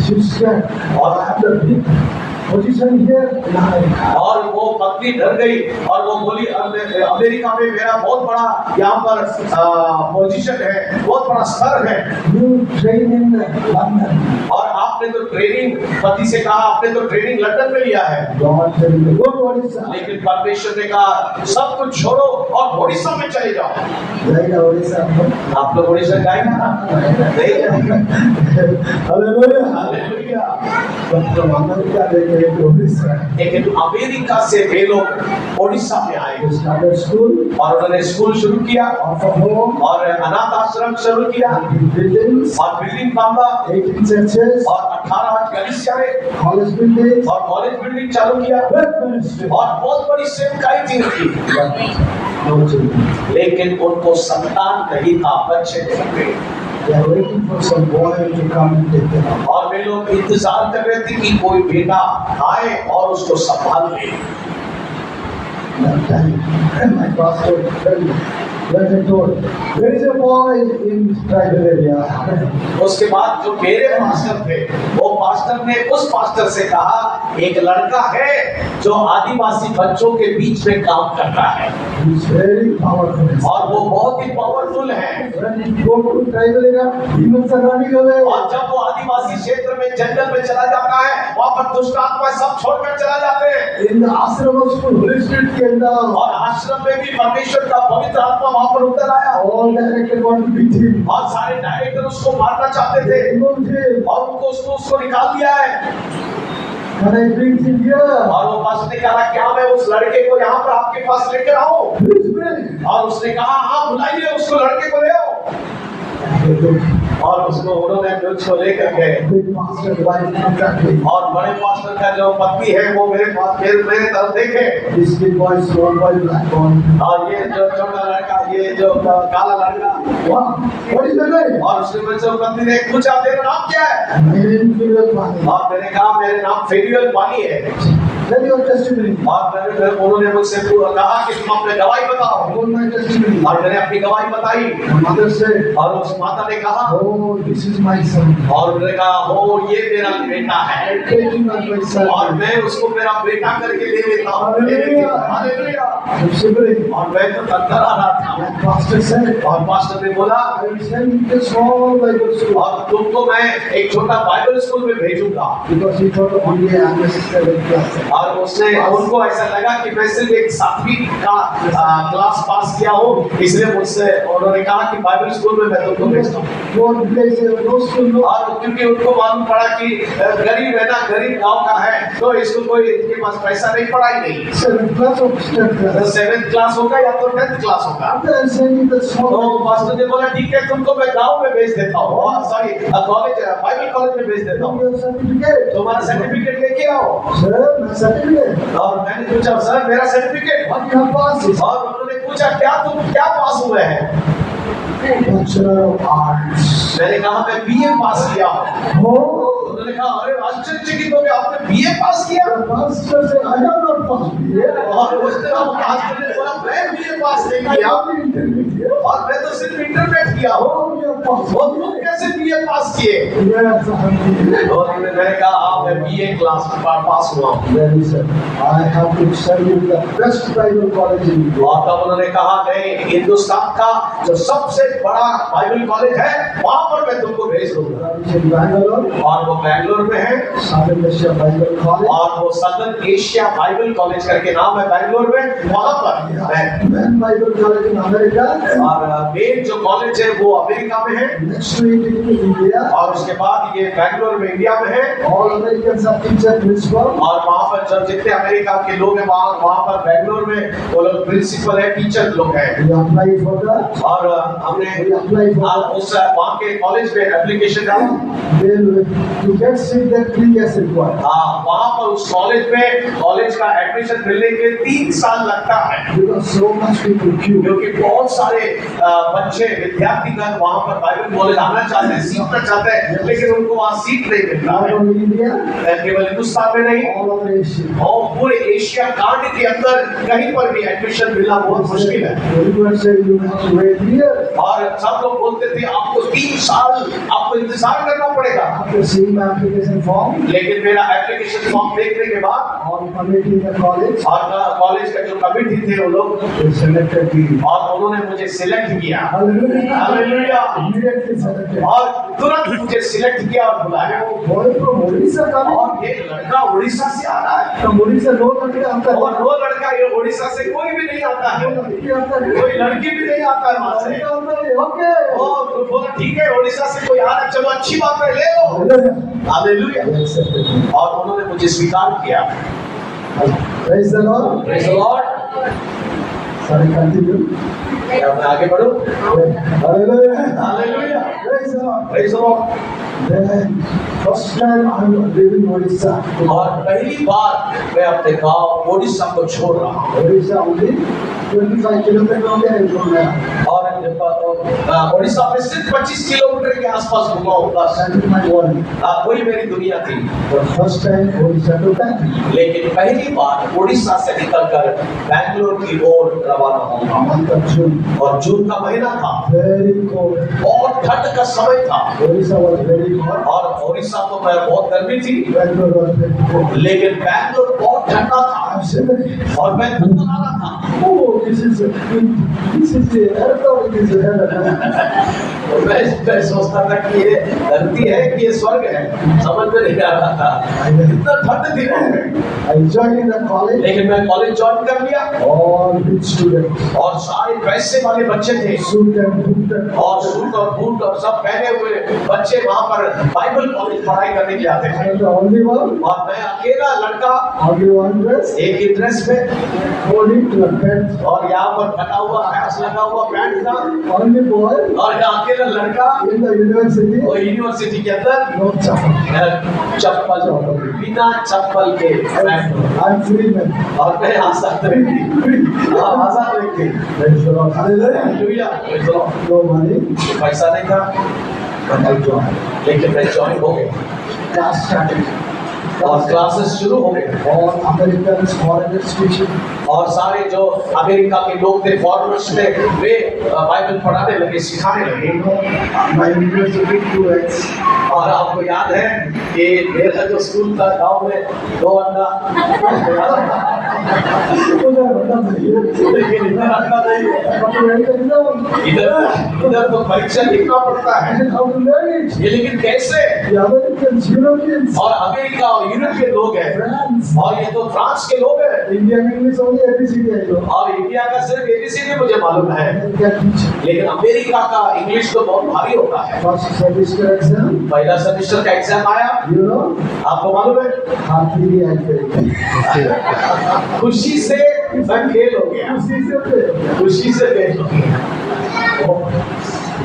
sister, or I have the big position here in America. और वो पत्नी डर गई और वो बोली अमेरिका में मेरा बहुत बड़ा यहाँ पर पोजीशन है, बहुत बड़ा स्तर है। You train in London. और आपने तो ट्रेनिंग, पति से कहा आपने तो ट्रेनिंग लंदन में लिया है। God said, go to Odisha. लेकिन परमेश्वर ने कहा सब कुछ छोड़ो और ओडिशा में चले जाओ। जाएगा Odisha. आप लोग ओडिशा जाएंगे ना? नहीं जाएंगे। Hallelujah. हालेलुया। तो अमेरिका लेके Odisha. लेकिन अमेरिका से वे लोग ओडिशा में आए They started school, और उन्होंने स्कूल शुरू किया off of home, और अनाथ आश्रम शुरू किया buildings, और बिल्डिंग बांधा 18 churches, और 18 कलीसियाएं college buildings, और कॉलेज बिल्डिंग चालू किया great ministry. और बहुत बड़ी सेवकाई थी उनकी। But no children. लेकिन उनको संतान नहीं था, बच्चे नहीं थे। They are waiting for some boy to come and take them out. और वे लोग इंतजार कर रहे थे कि कोई बेटा आए और उसको संभाल ले। That time, my pastor told me, when he told, there is a boy in tribal area. उसके बाद जो मेरे पास्टर थे, वो पास्टर ने उस पास्टर से कहा एक लड़का है जो आदिवासी बच्चों के बीच में काम करता है He is very powerful. और वो बहुत ही पावरफुल है। When he go to tribal area, demons are running away. और जब वो आदिवासी क्षेत्र में जंगल में चला जाता है, वहाँ पर दुष्ट आत्मा सब छोड़कर चला जाते हैं। In the ashram of school, Holy Spirit came down. और आश्रम में भी परमेश्वर का पवित्र आत्मा वहाँ पर उतर आया All directed want to beat him. और सारे डायरेक्टर उसको मारना चाहते थे They moved him. और उसको निकाल दिया है। Can I bring him here? और वो पास्टर ने कहा क्या मैं उस लड़के को यहाँ पर आपके पास लेकर आऊं? Please bring. और उसने कहा हाँ बुलाइए उसको, लड़के को ले आओ। They took और उसको उन्होंने उसको लेकर गए big pastor wife exactly. और बड़े पास्टर का जो पत्नी है वो मेरे पास मेरे तरफ देखे This big boy, small boy, black boy. और ये जो छोटा लड़का, ये जो काला लड़का। Wow. What is the name? और उसने मुझसे पत्नी ने पूछा तेरा नाम क्या है? My name is Philip Mani. और मैंने कहा मेरे नाम फेरियल पानी है। Tell your testimony. और उन्होंने मुझसे कहा कि तुम अपने गवाही बताओ All my testimony. और मैंने अपनी गवाही बताई My mother said, और उस माता ने कहा oh, this is my son. और उन्होंने कहा हो ये मेरा बेटा है I take him as my son. और मैं उसको मेरा बेटा करके ले लेता हूँ। हालेलुया। हालेलुया। I'm shivering. और मैं तो थरथरा रहा था That pastor said, और पास्टर ने बोला I will send you to small Bible school. और तुमको मैं एक छोटा बाइबल स्कूल में भेजूंगा। Because he thought only I am a 7th class. और उसने उनको ऐसा लगा कि मैं सिर्फ एक 7वीं का क्लास पास किया हूँ, इसलिए मुझसे उन्होंने कहा कि बाइबल स्कूल में मैं तुमको भेजता हूँ। Poor place, no school, no. और क्योंकि उनको मालूम पड़ा कि गरीब है ना, गरीब गांव का है, तो इसको कोई इसके पास पैसा नहीं, पढ़ाई नहीं। 7th class or 10th class. 7th class होगा या तो 10th क्लास होगा। After I send you the small. तो पास्टर ने बोला ठीक है तुमको मैं गांव में भेज देता हूँ, सॉरी कॉलेज बाइबल कॉलेज में भेज देता हूँ, Your certificate. तुम्हारा सर्टिफिकेट लेके आओ। Sir, my certificate. और मैंने पूछा सर मेरा certificate, What you have passed? और उन्होंने पूछा तुम क्या पास हुए हैं? Bachelor of Arts. मैंने कहा मैं बीए पास किया हूँ। Oh, उन्होंने कहा अरे आश्चर्यचकित हो गए, आपने बीए पास किया? the pastor said, I have not passed BA. और उसने पास्टर ने बोला मैं बीए पास नहीं I किया have intermediate. और मैं तो सिर्फ इंटरमीडिएट किया हूँ। Oh, you have passed. और तुम कैसे बीए पास किए? Yes, I have BA. और मैंने कहा हाँ मैं बीए क्लास पास हुआ हूँ। Then he said, I have to send you the best Bible college in India. और तब उन्होंने कहा नहीं, हिंदुस्तान का जो सबसे बड़ा बाइबल कॉलेज है वहां पर मैं तुमको भेज दूंगा। It's in Bangalore, और वो बैंगलोर में है Southern Asia Bible College. और वो सदर्न एशिया बाइबल कॉलेज करके नाम है बैंगलोर में, वहां पर है। Main Bible College in America. और मेन जो कॉलेज है वो अमेरिका में है Next to it in India. और उसके बाद ये बैंगलोर में इंडिया में है। All Americans are teacher principal. और वहां पर जब जितने अमेरिका के लोग हैं वहाँ पर बेंगलोर में वो लोग प्रिंसिपल है, टीचर लोग हैं। We apply for that. और हमने We apply for that. उस वहाँ के कॉलेज में एप्लीकेशन डाला। Then to get seat, that 3 years required. हाँ, वहाँ पर उस कॉलेज में कॉलेज का एडमिशन मिलने के लिए 3 साल लगता है, Because so much people queue. क्योंकि बहुत सारे बच्चे विद्यार्थीगण वहाँ पर बाइबल कॉलेज आना चाहते हैं, सीखना चाहते हैं, लेकिन उनको वहाँ सीट नहीं मिलता Not है। only India, केवल हिंदुस्तान में नहीं, all over Asia. और पूरे एशिया कांड के अंदर कहीं पर भी एडमिशन मिलना बहुत मुश्किल है। Everyone said you have to wait here. और सब लोग बोलते थे आपको 3 साल आपको इंतजार करना पड़ेगा। After seeing my application form, लेकिन मेरा एप्लीकेशन फॉर्म देखने के बाद all committee in the college, और कॉलेज का जो कमिटी थे वो लोग, they selected me. और उन्होंने मुझे सिलेक्ट किया। Hallelujah. हालेलुया। Immediately selected. और तुरंत मुझे सिलेक्ट किया और बुलाया। Boy from Odisha coming. और ये लड़का उड़ीसा से आ रहा है, From Odisha, no country after और वो लड़का ये उड़ीसा से कोई भी नहीं आता है, कोई लड़की भी नहीं आता है वहां से। Okay. और तो बोला ठीक है, उड़ीसा से कोई आ रहा है, चलो अच्छी बात है, ले लो। हालेलुया। They accepted me. और उन्होंने मुझे स्वीकार किया। Praise the Lord. Praise the Lord. Sorry, continue. क्या मैं आगे बढ़ूं? Hallelujah. Hallelujah. Praise the Lord. Praise the Lord. Then, first time I was living in Odisha. और पहली बार मैं अपने गांव ओडिशा को छोड़ रहा हूँ। Odisha only 25 kilometers away from there. और ओडिशा में सिर्फ 25 किलोमीटर के आसपास घुमा होगा। That is my world. वही मेरी दुनिया थी। But first time Odisha to Bangalore. लेकिन पहली बार ओडिशा से निकलकर बैंगलोर की ओर रवाना हुआ। Month of June. और जून का महीना था, Very cold. बहुत ठंड का समय था। Odisha was very hot. और ओडिशा तो मैं बहुत गर्मी थी, Bangalore was very cold. लेकिन बैंगलोर बहुत ठंडा था I'm saying, और मैं थक रहा था। oh, this is the earth or it is heaven. और मैं सोचता था कि ये धरती है कि ये स्वर्ग है, समझ में नहीं आ रहा था, इतना ठंड थी। I joined in the college. लेकिन मैं कॉलेज ज्वाइन कर लिया All rich students. और सारे पैसे वाले बच्चे थे, Suit and boot and और सूट और बूट और सब पहने हुए बच्चे वहाँ पर बाइबल कॉलेज पढ़ाई करने के लिए आते थे। I'm the only one. और मैं अकेला लड़का Only one dress. एक ही ड्रेस में, Holding to a bed. और यहाँ पर फटा हुआ पैंट लगा हुआ पैंट था, Only boy और यहाँ अकेला लड़का in the university. वो यूनिवर्सिटी के अंदर No chapel. चप्पल बिना चप्पल के पैंट। I'm free man. और मैं आजाद व्यक्ति, आजाद व्यक्ति। Praise the Lord. Hallelujah. Hallelujah, praise the Lord. No money. पैसा नहीं था, But I joined. लेकिन मैं ज्वाइन हो गया Class started. और क्लासेस शुरू हो गए। All Americans, foreigners teaching. और सारे जो अमेरिका के लोग थे, फॉरेनर्स थे, वे बाइबल पढ़ाने लगे, सिखाने लगे। My university 2x. और आपको याद है कि मेरा जो स्कूल था गांव में 2 अंडा, लेकिन इधर अंडा नहीं, इधर तो परीक्षा लिखना पड़ता है। ये लेकिन कैसे? और अमेरिका और यूरोपियन लोग हैं, और ये तो फ्रांस के लोग हैं, Indian English only ABCD I know. और इंडिया का सिर्फ एबीसीडी मुझे मालूम है, लेकिन अमेरिका का इंग्लिश तो बहुत भारी होता है। First semester exam, पहला सेमेस्टर का एग्जाम आया, you know, आपको मालूम है, happily I failed. खुशी से मैं फेल हो गया, खुशी से fail. खुशी से फेल हो गया।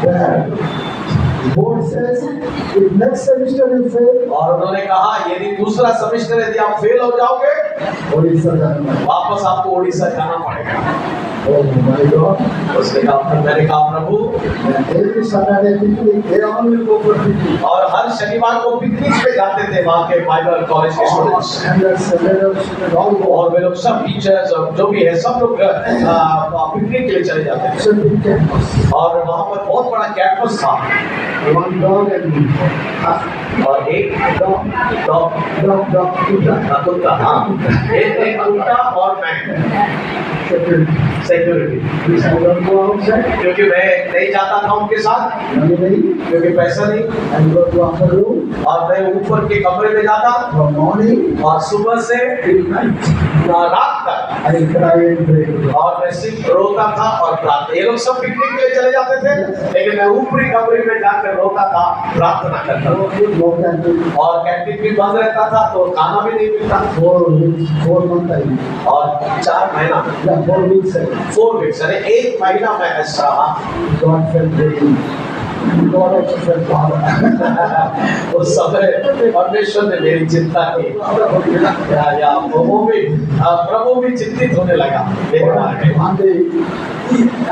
Then, board says, if next semester you fail, और उन्होंने कहा यदि दूसरा सेमेस्टर यदि आप फेल हो जाओगे, Odisha जाना है. वापस आपको उड़ीसा जाना पड़ेगा। Oh my God. उसने कहा, मैंने कहा प्रभु, Every Saturday picnic, they only go for picnic. और हर शनिवार को पिकनिक पे जाते थे वहाँ के बाइबल कॉलेज के स्टूडेंट्स, Students all go. और वे लोग सब टीचर्स और जो भी है सब लोग पिकनिक के लिए चले जाते थे। It's a big campus. और वहाँ पर बहुत बड़ा कैंपस था, One dog and me. और एक Dog, कुत्ता. कुत्ता, हाँ, एक कुत्ता और मैं। Security, Which I don't go outside. क्योंकि मैं नहीं जाता था उनके साथ, Money नहीं. क्योंकि पैसा नहीं, I go to upper room और मैं ऊपर के कमरे में जाता from morning और सुबह से till night. रात तक, I cry and pray. और मैं सिर्फ रोता था और प्रार्थना। ये लोग सब पिकनिक के लिए चले जाते थे, लेकिन मैं ऊपरी कमरे में जाकर रोता था, प्रार्थना करता था। No food, no canteen. और कैंटीन भी बंद रहता था, तो खाना भी नहीं मिलता। 4 months time. और 4 महीना, Yeah, 4 weeks. 4 वीक्स, यानी 1 महीना मैं ऐसा रहा। God felt very. God also felt father. उस समय परमेश्वर ने मेरी चिंता की, या प्रभु भी चिंतित होने लगा मेरे बारे में। One day,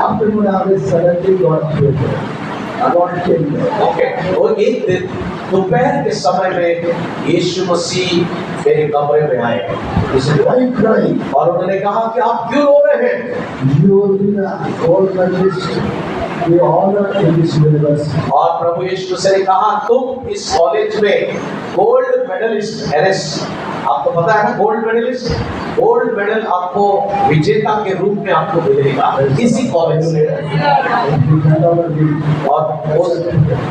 afternoon, I was suddenly God appeared. God came there. Okay, और एक दिन दोपहर के समय में यीशु मसीह मेरे कमरे में आए। Why crying? और उन्होंने कहा कि आप क्यों रो रहे हैं? You will be the gold medalist. We honor in this university. और प्रभु यीशु से ने कहा तुम इस कॉलेज में गोल्ड मेडलिस्ट, एनएस, आपको पता है ना गोल्ड मेडलिस्ट, गोल्ड मेडल आपको विजेता के रूप में आपको मिलेगा इसी कॉलेज से।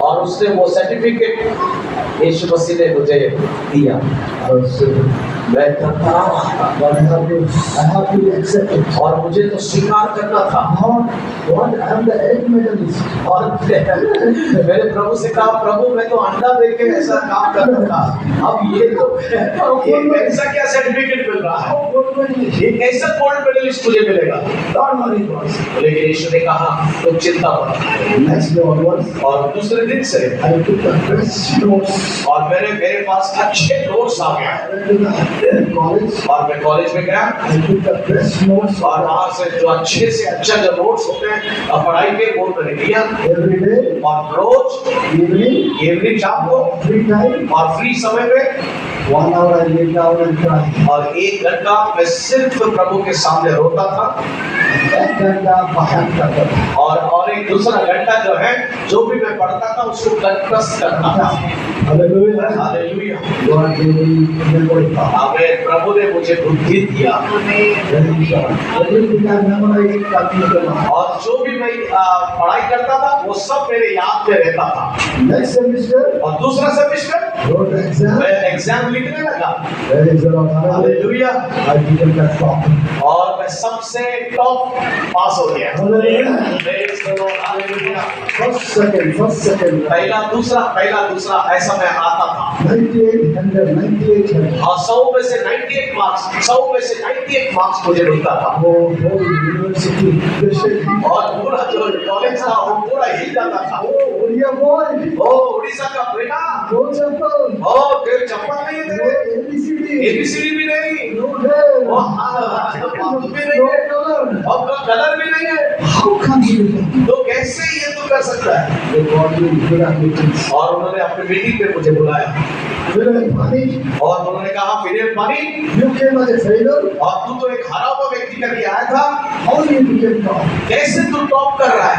और उसने वो सर्टिफिकेट यीशु मसीह ने मुझे दिया। मैं और मुझे तो स्वीकार करना था। और मेरे प्रभु से कहा प्रभु मैं तो अंडा देके ऐसा काम करता था, अब ये तो ऐसा क्या सर्टिफिकेट मिल रहा है, ये कैसा गोल्ड मेडलिस्ट मुझे मिलेगा? लेकिन यीशु ने कहा तुम चिंता मत। और दूसरे दिन से और मेरे पास अच्छे नोट्स आ गए। और मैं कॉलेज में गया और वहाँ से जो अच्छे से अच्छा जो नोट्स होते हैं पढ़ाई के वो मैंने लिया। और रोज इवनिंग शाम को और फ्री समय पे 1 hour I lay down and cry. और 1 घंटा मैं सिर्फ प्रभु के सामने रोता था। 1 घंटा बाहर करता था। और एक दूसरा घंटा जो है जो भी मैं पढ़ता था उसको कंठस्थ करता था। Hallelujah, hallelujah. God gave me memory power. हमें प्रभु ने मुझे बुद्धि दिया। Everything I memorized, I और जो भी मैं पढ़ाई करता था वो सब मेरे याद में रहता था। Next semester, और दूसरा सेमेस्टर wrote exam. मैं एग्जाम लिखने लगा। Praise the Lord. Hallelujah. I became the top. और मैं सबसे टॉप पास हो गया। Hallelujah. Praise the Lord. Hallelujah. First, second. पहला दूसरा ऐसा मैं आता था। 9800. और 100 में से 98 मार्क्स मुझे मिलता था। Oh, university. और पूरा जो कॉलेज था वो पूरा हिल जाता था। Oh, Odia boy. ओ उड़ीसा का बेटा, No chapel. ओ तेरे चप्पल नहीं है No तेरे, ABCD. एबीसीडी भी नहीं, No hair. ओ बाथरूम भी नहीं No है, color. और कलर भी नहीं है। How come you do that? तो कैसे ये तू कर सकता है? The God will give us meetings. और उन्होंने अपने मीटिंग पे मुझे बुलाया और उन्होंने कहा फिलिप पानी, You came as a failure. और तू तो एक हरा हुआ व्यक्ति करके आया था, How you became top? कैसे तू टॉप कर रहा है?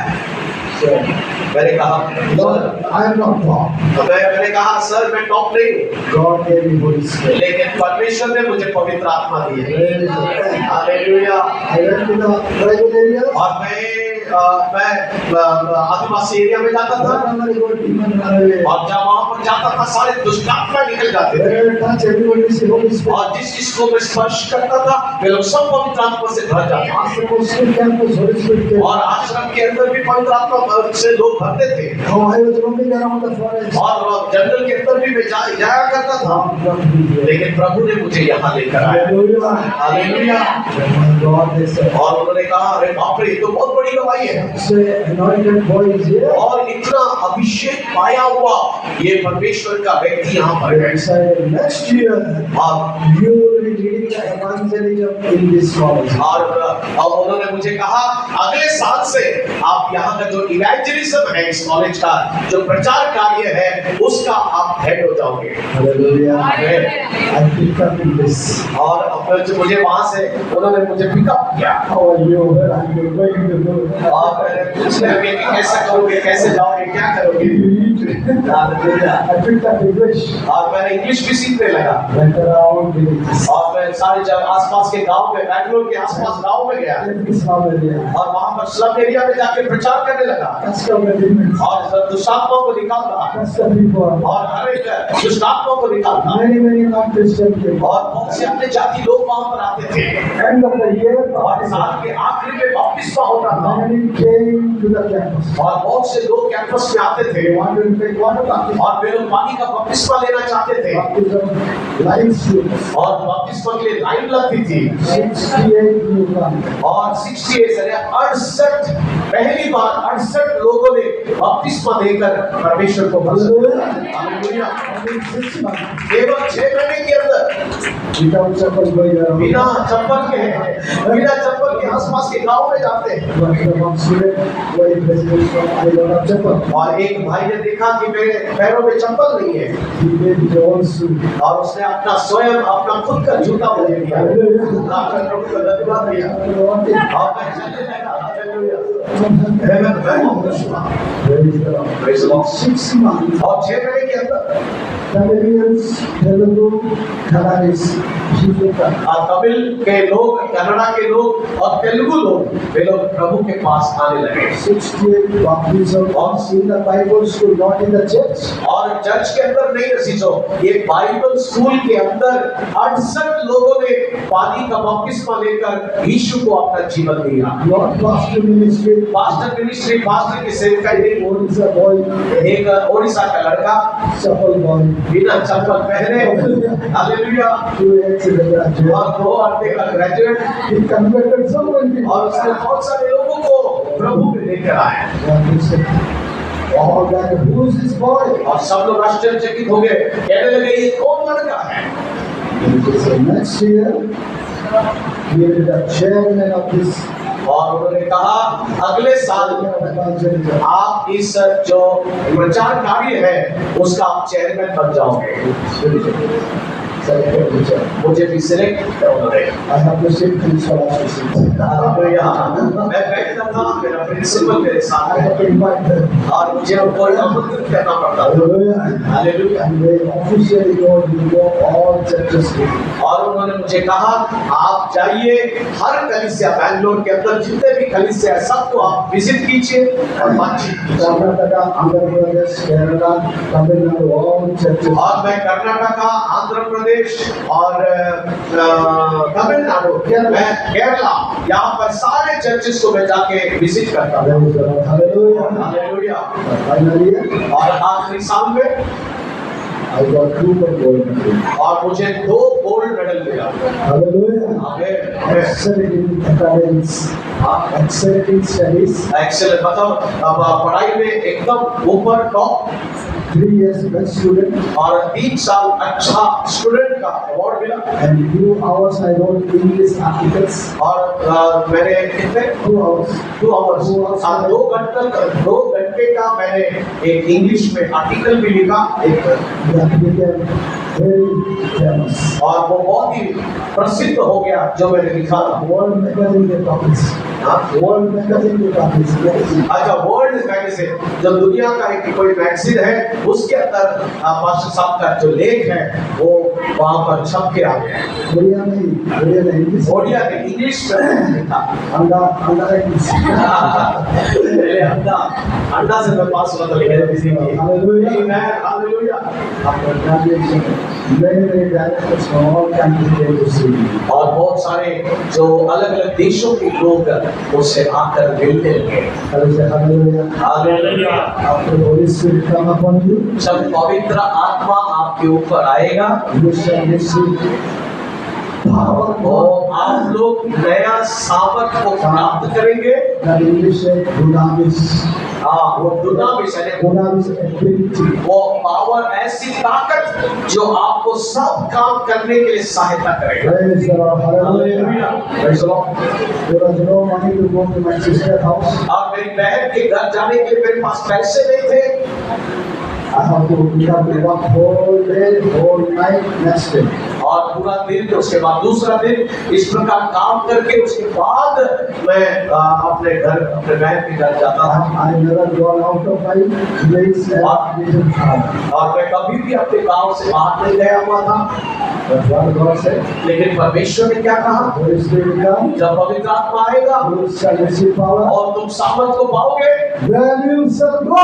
मैंने कहा Lord, I am not top. तो मैंने कहा सर मैं टॉप नहीं हूँ, God gave me Holy Spirit. लेकिन परमेश्वर ने मुझे पवित्र आत्मा दी है। Praise the Lord. Hallelujah. I went to the tribal area. और मैं आदिवासी एरिया में जाता था, हमारे को demon मारे हुए। और जब वहां पर जाता था सारे दुष्ट आत्मा निकल जाते थे। Wherever I touch, everybody see Holy Spirit. और जिस जिसको मैं स्पर्श करता था वे लोग सब पवित्र आत्मा से भर जाते थे। After Muslim campus, Holy Spirit came. और आश्रम के अंदर भी पवित्र आत्मा से लोग भरते थे। How I was roaming around the forest. और जंगल के अंदर भी मैं जाया करता था, लेकिन प्रभु ने मुझे यहाँ लेकर आया। Hallelujah. Hallelujah. God they said. और उन्होंने कहा अरे बाप रे ये तो बहुत बड़ी गवाही है, Say anointed boy is here. और इतना अभिषेक पाया हुआ ये परमेश्वर का व्यक्ति यहाँ पर है। I said next year और you will be leading the evangelism in this college. और उन्होंने मुझे कहा अगले साल से आप यहाँ का जो इवेंजलिज्म है इस कॉलेज का जो प्रचार कार्य है उसका आप हेड हो जाओगे। Hallelujah. I picked up in this. और अपने जो मुझे वहाँ से उन्होंने मुझे पिकअप किया। How are you? Where are you going to do? और मैंने पूछने लगे कि कैसे करोगे, कैसे जाओगे, क्या करोगे? I picked up English. और मैंने इंग्लिश भी सीखने लगा। Went around with it. और मैं सारे आसपास के गांव में, बैंगलोर के आसपास गांव में गया every slum area, और वहां पर स्लम एरिया में जाके प्रचार करने लगा cast out the demons, और दुष्टात्माओं को निकालता cast out people. और हर एक दुष्टात्माओं को निकालता Many non-Christian came. और बहुत से अन्य जाति लोग वहां पर आते थे End of the year, और साल के आखिरी में बपतिस्मा होता था many came to the campus. और बहुत से लोग कैंपस में आते थे They wanted to take water baptism. और वे लोग पानी का बपतिस्मा लेना चाहते थे Baptism, life students. और बपतिस्मा के लिए लाइन लगती थी 68 new converts. और 68 पहली बार 68 लोगों ने बपतिस्मा देकर परमेश्वर को हालेलुया। Only 6 months. केवल 6 महीने के अंदर Without chapel going around. बिना चप्पल के आसपास के गांव में जाते हैं But the one student, very president from I don't have chapel. और एक भाई ने देखा कि मेरे पैरों में चप्पल नहीं है He made his own shoe. और उसने अपना स्वयं अपना खुद का जूता मुझे दिया अपना प्रभु का धन्यवाद दिया और मैं चलने लगा hallelujah. Praise the Lord. 6 months. और 6 महीने के अंदर Tamilians, Telugu, Kannadi's, Shivaka. Tamil के लोग, कन्नड़ा के लोग और तेलुगु लोग वे लोग प्रभु के पास आने लगे 68 baptism was in the Bible school, not in the church. और चर्च के अंदर नहीं रसीजो ये बाइबल स्कूल के अंदर 68 लोगों ने पानी का बपतिस्मा लेकर यीशु को अपना जीवन दिया Not pastor ministry. पास्टर की सेवकाई नहीं One is a boy, एक ओडिशा का लड़का chapel boy. बिना चप्पल पहने hallelujah Two eggs in the graduate. और 2 घंटे का graduate He converted so many people. और उसने बहुत सारे लोगों को प्रभु में लेकर आया One is all that, who is this boy? और सब लोग आश्चर्यचकित हो गए कहने लगे ये कौन लड़का है So next year, he is the chairman of this और उन्होंने कहा अगले साल evangelism. आप इस जो प्रचार कार्य है उसका आप चेयरमैन बन जाओगे Selected teacher. मुझे भी सिलेक्ट किया उन्होंने I have received three scholarships. Hallelujah मैं बैठता था मेरा प्रिंसिपल मेरे साथ I have to invite them. और मुझे उनको आमंत्रित करना पड़ता था Hallelujah. Hallelujah And they officially told me go all churches with. और उन्होंने मुझे कहा आप जाइए हर कलीसिया बैंगलोर के अंदर जितने भी कलीसिया है सबको आप विजिट कीजिए और बातचीत कीजिए Karnataka, Andhra Pradesh, Kerala, Tamil Nadu, all churches. और मैं कर्नाटका आंध्र प्रदेश और तमिलनाडु मैं केरला यहाँ पर सारे चर्चेस को मैं जाके विजिट करता हूँ Praise the Lord. Hallelujah. Hallelujah Finally, और आखिरी साल में I got 2 gold medals. और मुझे 2 गोल्ड मेडल मिला Hallelujah. आमीन Excellent in academics, excellent in studies, excellent मतलब अब पढ़ाई में एकदम ऊपर टॉप 3 years best student, और 3 साल अच्छा स्टूडेंट का अवार्ड मिला and 2 hours I wrote English articles. और मैंने कितने 2 hours. 2 आवर्स हाँ 2 घंटे का मैंने एक इंग्लिश में आर्टिकल भी लिखा That became very famous. और वो बहुत ही प्रसिद्ध हो गया जो मैंने लिखा था World magazine के topics. World magazine के topics. Yes. अच्छा वर्ल्ड मैगजीन जो दुनिया का एक कोई मैगजीन है उसके अंदर पास्टर साहब का जो लेख है वो वहाँ पर छप के आ गया Korea नहीं English. ओडिया के इंग्लिश में लिखा अंडा English. पहले अंडा से मैं पास हुआ था लिखने किसी की Hallelujah. Hallelujah After graduation, many directors from all countries came to see me. और बहुत सारे जो अलग अलग देशों के लोग उससे आकर मिलने लगे Hallelujah. Hallelujah After the Holy Spirit come upon you, जब पवित्र आत्मा आपके ऊपर आएगा you shall receive power. तो आप लोग नया सामर्थ को प्राप्त करेंगे That English said dunamis. हाँ वो दुनामिस है Dunamis ability. वो पावर ऐसी ताकत जो आपको सब काम करने के लिए सहायता करेगा Praise the Lord. Hallelujah. Praise the Lord. There was no money to go to my sister's house. और मेरी बहन के घर जाने के लिए मेरे पास पैसे नहीं थे I have to work whole day, whole night, next day. और पूरा दिन तो उसके बाद दूसरा दिन इस प्रकार काम करके उसके बाद मैं अपने बहन के घर जाता था I never gone out of my place and didn't have. और मैं कभी भी अपने गांव से बाहर नहीं गया हुआ था But what God said, लेकिन परमेश्वर ने क्या कहा? Holy Spirit will come, जब पवित्र आत्मा आएगा you shall receive power, और तुम सामर्थ को पाओगे then you shall go.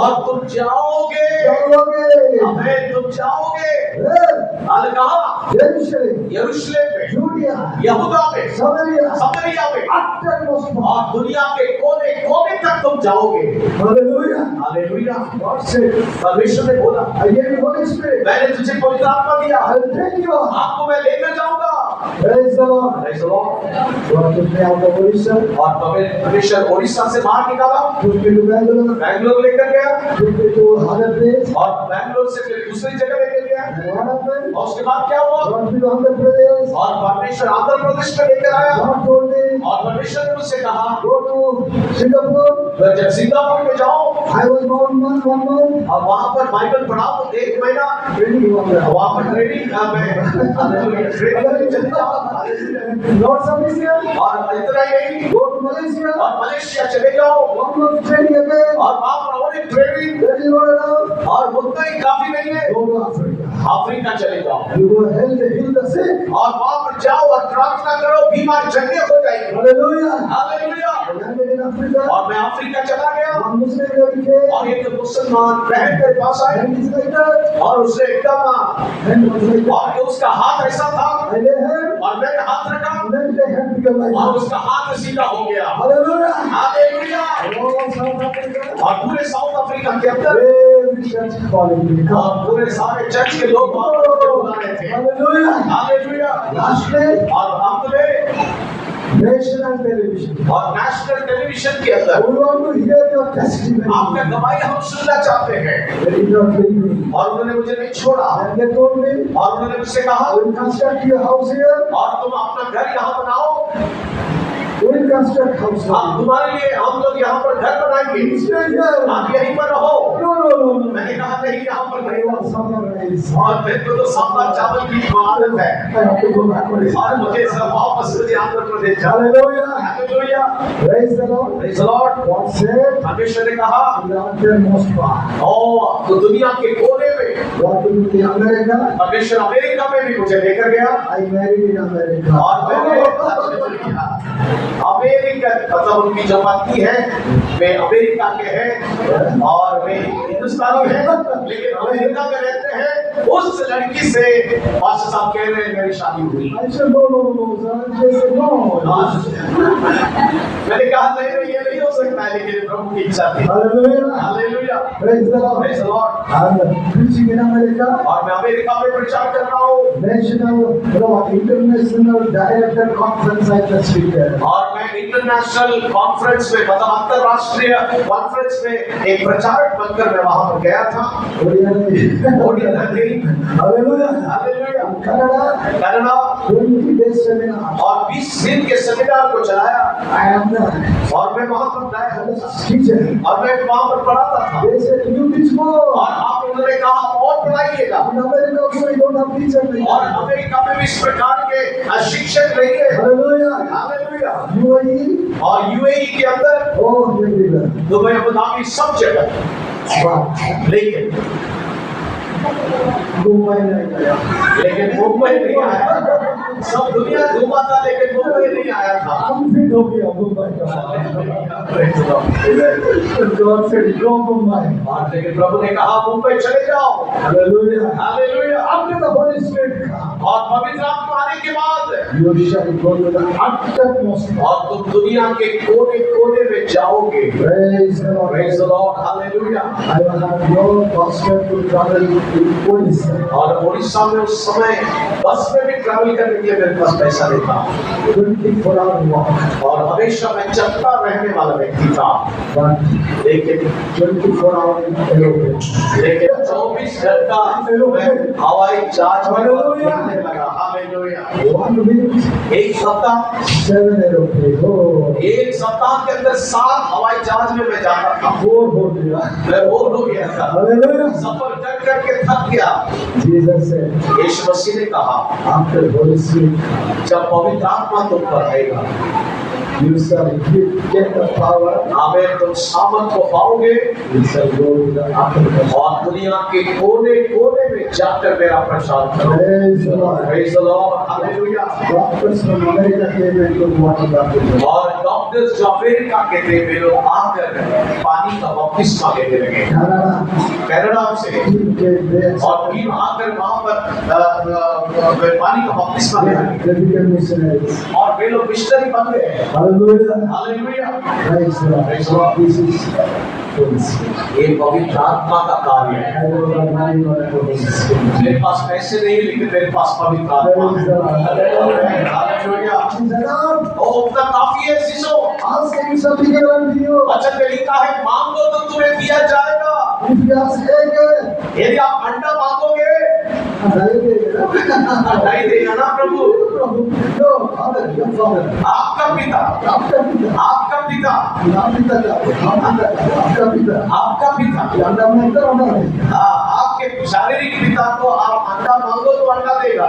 और तुम जाओगे। जाओगे। आमीन, तुम जाओगे। Where? हाल कहाँ? Jerusalem, यरूशलेम में, Judea, यहूदा में, Samaria, समरिया में uttermost part. और दुनिया के कोने कोने तक तुम जाओगे। Hallelujah. हालेलुया। God said, परमेश्वर ने बोला, I gave you Holy Spirit. मैंने तुझे पवित्र आत्मा दिया, I will take you up. आपको मैं लेकर जाऊंगा। Praise the Lord. Praise the Lord। God took me out of Orissa, और परमेश्वर उड़ीसा से बाहर निकाला, took me to Bangalore, Bangalore लेकर गया took me to other place. और बैंगलोर से फिर दूसरी जगह लेकर गया। And what happened? और उसके बाद क्या हुआ? Brought me to Andhra Pradesh. और परमेश्वर आंध्र प्रदेश में लेकर आया God told me, और परमेश्वर ने मुझसे कहा, go to Singapore. तो जब सिंगापुर में जाओ I was 1 month, 1 month. और वहां पर बाइबल पढ़ाओ 1 महीना, Really, वहां पर ट्रेनिंग चले जाओ। Lord Sabisya, और इतना ही नहीं, go to Malaysia. और मलेशिया चले जाओ 1 month training again. और वहां पर और एक training, That is not enough. और उतना ही काफी नहीं है, Go to Africa. अफ्रीका चले जाओ You go heal the sick. और वहां पर जाओ और प्रार्थना करो, बीमार चंगे हो जाएंगे। Hallelujah. Hallelujah. I landed in Africa. और मैं अफ्रीका चला गया One Muslim lady came. और एक मुसलमान बहन मेरे पास आई And it's like that. और उसने एकदम And it was like that. और उसका हाथ ऐसा था I lay hand. और मैंने हाथ रखा And then they had become like और that. उसका हाथ सीधा हो गया। Hallelujah. Hallelujah. Oh, South Africa. और पूरे साउथ अफ्रीका के अंदर Every church calling me. और पूरे सारे चर्च के लोग वहां पर बुला रहे थे। Hallelujah. हालेलुया। Lastly, और हमने national television. और नेशनल टेलीविजन के अंदर We want to hear your testimony. आपका गवाही हम सुनना चाहते हैं। They did not leave me. और उन्होंने मुझे नहीं छोड़ा And they told me, और उन्होंने मुझसे कहा, I will construct your house here. और तुम अपना घर यहाँ बनाओ, We will construct house हम here. तुम्हारे लिए हम लोग यहाँ पर घर बनाएंगे, Stay here. आप यहीं पर रहो। No, no, no, no. मैंने कहा नहीं, यहाँ पर I नहीं want summer rice. और मेरे को तो सांभर चावल की आदत है I have to go back. और मुझे सब वापस मुझे आंध्र प्रदेश जाना है। Hallelujah. Hallelujah. Praise the Lord. Praise the Lord. God said, परमेश्वर ने कहा, the uttermost part. ओ तो दुनिया के कोने में God took me to America. परमेश्वर अमेरिका में भी मुझे लेकर गया I married in America. और मैंने अमेरिका मतलब उनकी जो पत्नी है वे अमेरिका के हैं और वे हिंदुस्तानी है लेकिन अमेरिका में रहते हैं। उस लड़की से पास्टर साहब कह रहे हैं मेरी शादी हुई। I said, no, no, no, sir. They said, no. मैंने कहा नहीं ये नहीं हो सकता है, लेकिन प्रभु की इच्छा थी। Hallelujah. Hallelujah. Praise the Lord. Praise the Lord. I'm preaching in America. और मैं अमेरिका में प्रचार कर रहा हूँ National, international director conference I can speak there. और मैं इंटरनेशनल कॉन्फ्रेंस में मतलब अंतरराष्ट्रीय कॉन्फ्रेंस में एक प्रचारक बनकर मैं वहां पर गया था। Hallelujah. Hallelujah. Canada 20 days seminar. और 20 दिन के सेमिनार को चलाया I am the और मैं वहां पर गया teacher. और मैं वहां पर पढ़ाता था They said, you teach more. और आप उन्होंने कहा और पढ़ाइएगा In America also you don't have teacher. और अमेरिका में भी इस प्रकार के शिक्षक नहीं है। Hallelujah. हालेलुया। UAE. और यूएई के अंदर Oh, everywhere. Dubai Abu Dhabi सब जगह, Wow. लेकिन Dubai नहीं गया. मुंबई नहीं आया। सब दुनिया घूमा था लेकिन मुंबई नहीं आया था। Unfit हो गया Dubai का. God said, go Mumbai. और लेकिन प्रभु ने कहा मुंबई चले जाओ। Hallelujah. Hallelujah. After the Holy Spirit come, और पवित्र आत्मा आने के बाद you shall go to the uttermost part. और तुम दुनिया के कोने कोने में जाओगे। Praise the Lord. Praise the Lord. Hallelujah. I will have no pastor to travel in Odisha. और उड़ीसा में उस समय बस में भी ट्रैवल करने के लिए मेरे पास पैसा नहीं था 24-hour walk. और हमेशा मैं चलता रहने वाला व्यक्ति था। But लेकिन 24-hour in aeroplane. 24 घंटा मैं हवाई जहाज में घूमने लगा। हालेलुया। 1 week, एक सप्ताह 7 aeroplanes. Oh, एक सप्ताह के अंदर 7 हवाई जहाज में मैं जाता था। 4 हो गया. मैं बोर हो गया था, Hallelujah. सफर कर करके थक गया। Jesus said, यीशु मसीह ने कहा after Holy Spirit, जब पवित्र आत्मा तुम पर आएगा you shall get the power. आमेन, तुम सामर्थ को पाओगे You shall go to the uttermost. और दुनिया के कोने कोने में जाकर मेरा प्रचार करो। Praise the Lord. Praise the Lord. Hallelujah. Doctors from America came and took water baptism. और डॉक्टर्स जो अमेरिका के थे वे लोग आकर पानी का बपतिस्मा लेने लगे। Canada कनाडा से came there. और टीम आकर वहाँ पर पानी का बपतिस्मा लेने लगे They became missionaries. और वे लोग मिशनरी बन गए। Hallelujah. Hallelujah. Praise the Lord. Praise the Lord. This is Holy Spirit. ये पवित्र आत्मा का कार्य है। I don't have money for the Holy Spirit. मेरे पास पैसे नहीं लेकिन मेरे पास पवित्र आत्मा Praise है। the Lord. Hallelujah. Is that all? और उतना काफी है शिशो। Ask and it shall be given to you. वचन में लिखा है मांगो तो तुम्हें दिया जाएगा। If you ask again, यदि आप अंडा मांगोगे नहीं देगा ना प्रभु। No, Father, your Father. आपका पिता आपका पिता, आपका पिता आपका पिता, आपका पिता अंडा में अंदर होना है। हाँ, आपके शारीरिक पिता को आप अंडा मांगो तो अंडा देगा।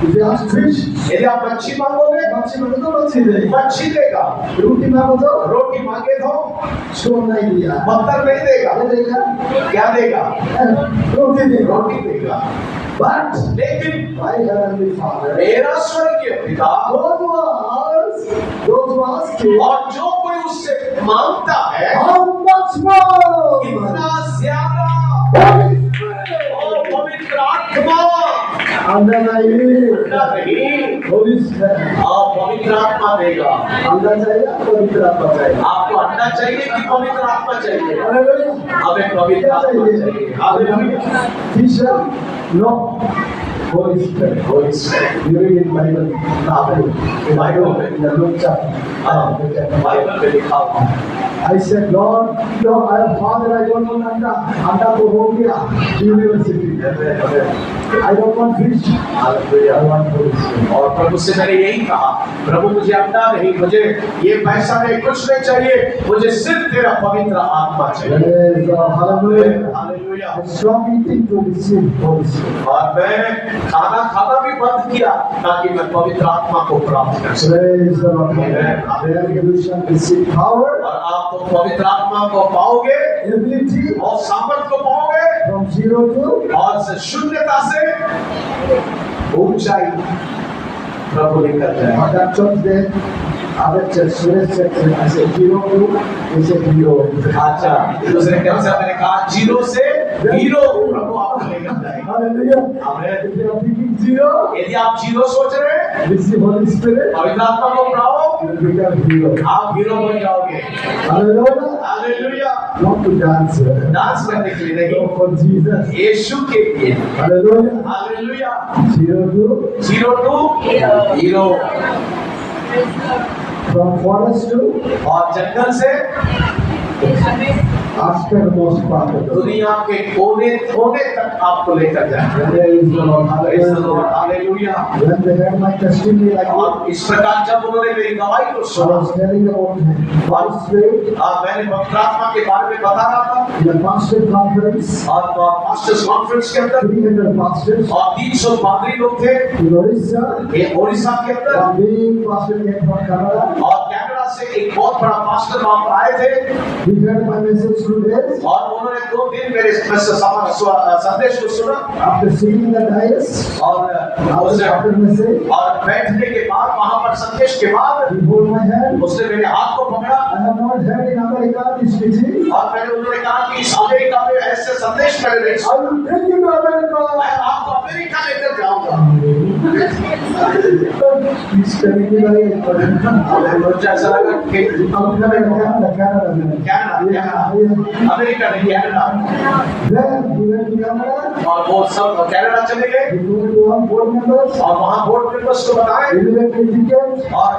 If you ask fish, यदि आप मच्छी मांगोगे मच्छी मांगो तो मच्छी देगा। मच्छी देगा। रोटी मांगो तो रोटी मांगे तो स्टोन नहीं दिया। पत्थर नहीं देगा। क्या देगा? क्या देगा? रोटी देगा। रोटी देगा। But लेकिन my heavenly Father, मेरा स्वर्गीय पिता those who ask him, और जो कोई उससे मांगता है how much more? इतना ज्यादा Holy Spirit. और पवित्र आत्मा अंडा नहीं, नहीं Holy Spirit. और पवित्र आत्मा देगा। अंडा चाहिए, पवित्र आत्मा चाहिए। आपको अंडा चाहिए कि पवित्र आत्मा चाहिए? Hallelujah. हमें पवित्र आत्मा चाहिए। Hallelujah. Fisher, no. Holy Spirit. Holy Spirit. You read in Bible. Bible में In the Luke chapter. Bible में लिखा हुआ है। I said, Lord, no, Father, I don't want anda. Anda to ho gaya. University. I don't want fish. I want Holy Spirit. और प्रभु से मैंने यही कहा, प्रभु मुझे अंडा नहीं, मुझे ये पैसा नहीं, कुछ नहीं चाहिए, मुझे सिर्फ तेरा पवित्र आत्मा चाहिए। Praise God. Hallelujah. Hallelujah. I stop eating to receive Holy Spirit. और मैं खाना खाना भी बंद किया ताकि मैं पवित्र आत्मा को प्राप्त कर सकूं। Praise the Lord. Then you shall receive power, और आप तो पवित्र आत्मा को पाओगे ability और सामर्थ को पाओगे from 0 to और शून्यता से ऊंचाई प्रभु लेकर जाए। on that church day. Other church, Suresh church, I said 0 to, he said 0. अच्छा, दूसरे क्रम से मैंने कहा जीरो से हीरो प्रभु आपको लेकर जाए। Hallelujah. Amen. If you are thinking 0, यदि आप जीरो सोच रहे हैं receive Holy Spirit, पवित्र आत्मा को पाओ, you will become hero. आप हीरो बन जाओगे। Hallelujah. Hallelujah. Not to dance, dance करने के लिए go नहीं, for Jesus. यीशु के लिए। Hallelujah. Hallelujah. 0 to, zero to hero from forest to और जंगल से aftermost part of the world. दुनिया के कोने कोने तक आपको लेकर जाए। Praise the Lord. Praise the Lord. Hallelujah. Hallelujah. When they heard my testimony like this, और इस प्रकार जब उन्होंने मेरी गवाही को so I सुना was telling about Holy Spirit मैंने पवित्र आत्मा के बारे में बता रहा था in a pastor conference, और पास्टर्स कॉन्फ्रेंस के अंदर 300 pastors और 300 पादरी लोग थे in Orissa. ये ओडिशा के अंदर One big pastor came from Canada. और कनाडा से एक बहुत बड़ा पास्टर वहां पर आए थे He heard my message 2 days. और उन्होंने 2 दिन मेरे संदेश को सुना After singing the dais, और after message, और बैठने के बाद वहां पर संदेश के बाद he hold my hand. उसने मेरे हाथ को पकड़ा I have not heard in America this teaching. और मैंने उन्होंने कहा कि इस अमेरिका में ऐसे संदेश मैंने नहीं I सुना। will take you to America. मैं आपको अमेरिका लेकर जाऊंगा। He's telling me like, मुझे ऐसा लगा कि Canada. अमेरिका नहीं Canada Then we went to Canada. और वो सब कनाडा चले गए We go to one board members. और वहाँ बोर्ड मेंबर्स को बताए Immediately ticket, और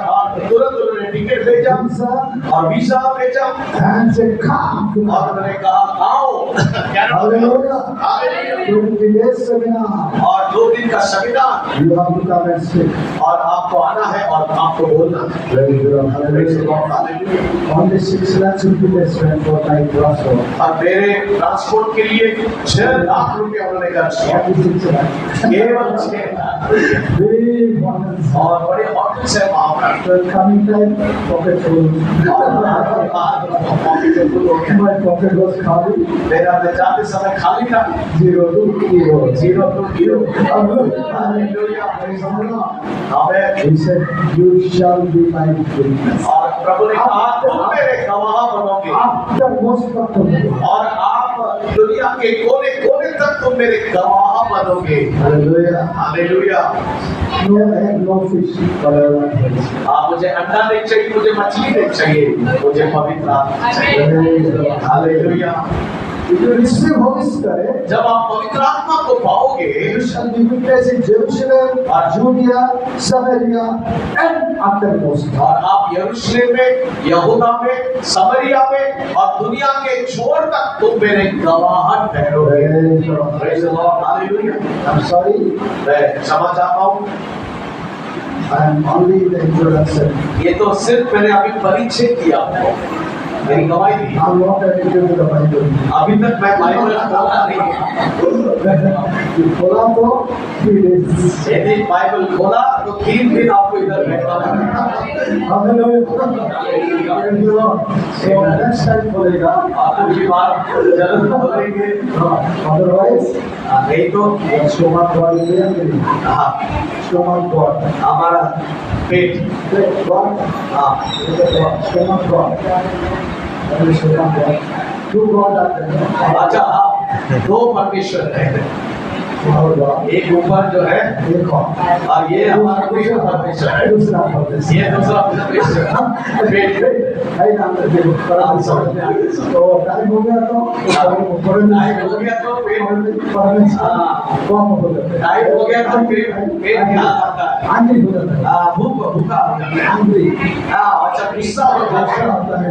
तुरंत उन्होंने टिकट भेजा visa, और वीजा भेजा and said, come to और उन्होंने कहा आओ Canada. Hallelujah. Hallelujah. 20 days seminar. और 2 दिन का seminar You have to come and speak. और आपको आना है और आपको बोलना है। Praise the Lord. Hallelujah. Hallelujah. Only 6 lakhs rupees spent for my transport. और मेरे ट्रांसपोर्ट के लिए 6 लाख रुपए उन्होंने खर्च किया। Only 6 lakhs. केवल 6 लाख Big ones. और बड़े होटल कुछ है वहाँ पर। So coming time, pocket full. My pocket was खाली. मेरा मैं जाते समय खाली था। 0 to hero. 0 to hero। Hallelujah. Amen। He said, "You shall be my witness." और प्रभु ने कहा तुम मेरे गवाह बनोगे After most of the world. और आप दुनिया के कोने कोने तक तुम मेरे गवाह बनोगे। Hallelujah. Hallelujah. No egg, no fish, but I want this. मुझे अंडा नहीं चाहिए, मुझे मछली नहीं चाहिए, मुझे पवित्र आत्मा चाहिए। Hallelujah. If you receive Holy Spirit, जब आप पवित्र आत्मा को पाओगे you shall be witness in Jerusalem, Judea, Samaria, and uttermost. और आप यरूशलेम में, यहूदा में, समरिया में और दुनिया के छोर तक तुम मेरे गवाह ठहरोगे। Praise the Lord। Hallelujah. I'm sorry, मैं क्षमा चाहता हूँ, I am only the introduction. ये तो सिर्फ मैंने अभी परिचय किया, मेरी गवाही दी। I'm not addicted to the Bible. अभी तक मैं बाइबल खोला नहीं है। You follow for 3 days. यदि बाइबल खोला तो 3 दिन आपको इधर बैठना पड़ेगा। Hallelujah. Praise the Lord. So next time खोलेगा. आपको की बात जरूर खोलेंगे। Otherwise, नहीं तो stomach God is there. हाँ, Stomach God. हमारा पेट, God. हाँ, Stomach God. That is stomach God. Two God are there. अच्छा, आप 2 परमेश्वर हैं, Our God. एक ऊपर जो है एक God. और ये हमारा दूसरा परमेश्वर है, दूसरा परमेश्वर. ये दूसरा परमेश्वर पेट। है ना अंदर परमेश्वर. तो टाइम हो गया तो टाइम हो गया तो पेट, परमेश्वर कम हो जाता है. टाइम हो गया तो पेट याद आता है। आंधी हो जाता है. भूखा हो जाता है। आंधी. अच्छा, गुस्सा हो जाता है।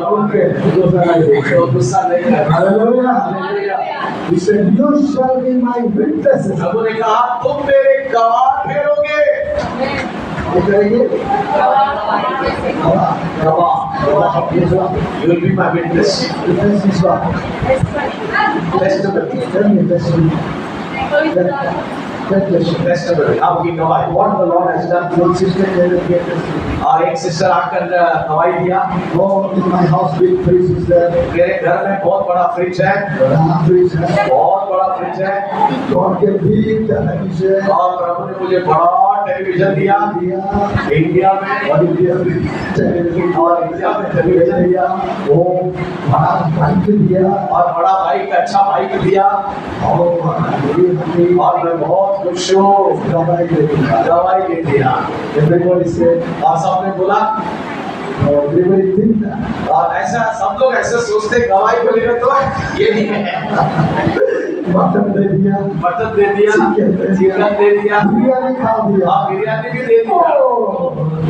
ओके दूसरा नहीं. तो गुस्सा नहीं है। Hallelujah. Hallelujah. He said, "You shall be my witnesses." प्रभु ने कहा तुम मेरे गवाह ठहरोगे। ये करेंगे. गवाह, you will be my witness। Witness is what? Testimony, Tell me testimony. testimony, आपकी गवाही। What the Lord has done for sister and the testimony. और एक सिस्टर आकर गवाही दिया, Oh, in my house big fridge is there. मेरे घर में बहुत बड़ा फ्रिज है, Fridge है. बहुत बड़ा फ्रिज है। God can big television. और प्रभु ने मुझे बड़ा टेलीविजन दिया इंडिया में, और इंडिया में टेलीविजन. और इंडिया में टेलीविजन दिया, वो बड़ा बाइक दिया. और बड़ा बाइक, अच्छा बाइक दिया। और मैं बहुत खुश हूँ, दवाई दे दिया. दवाई दे दिया। Everybody said, और सबने बोला, everybody think that. और ऐसा सब लोग ऐसे सोचते गवाही बोलेगा तो ये नहीं है। मटन दे दिया. मटन दे दिया, चिकन दे दिया, बिरयानी खा दिया. बिरयानी भी दे दिया।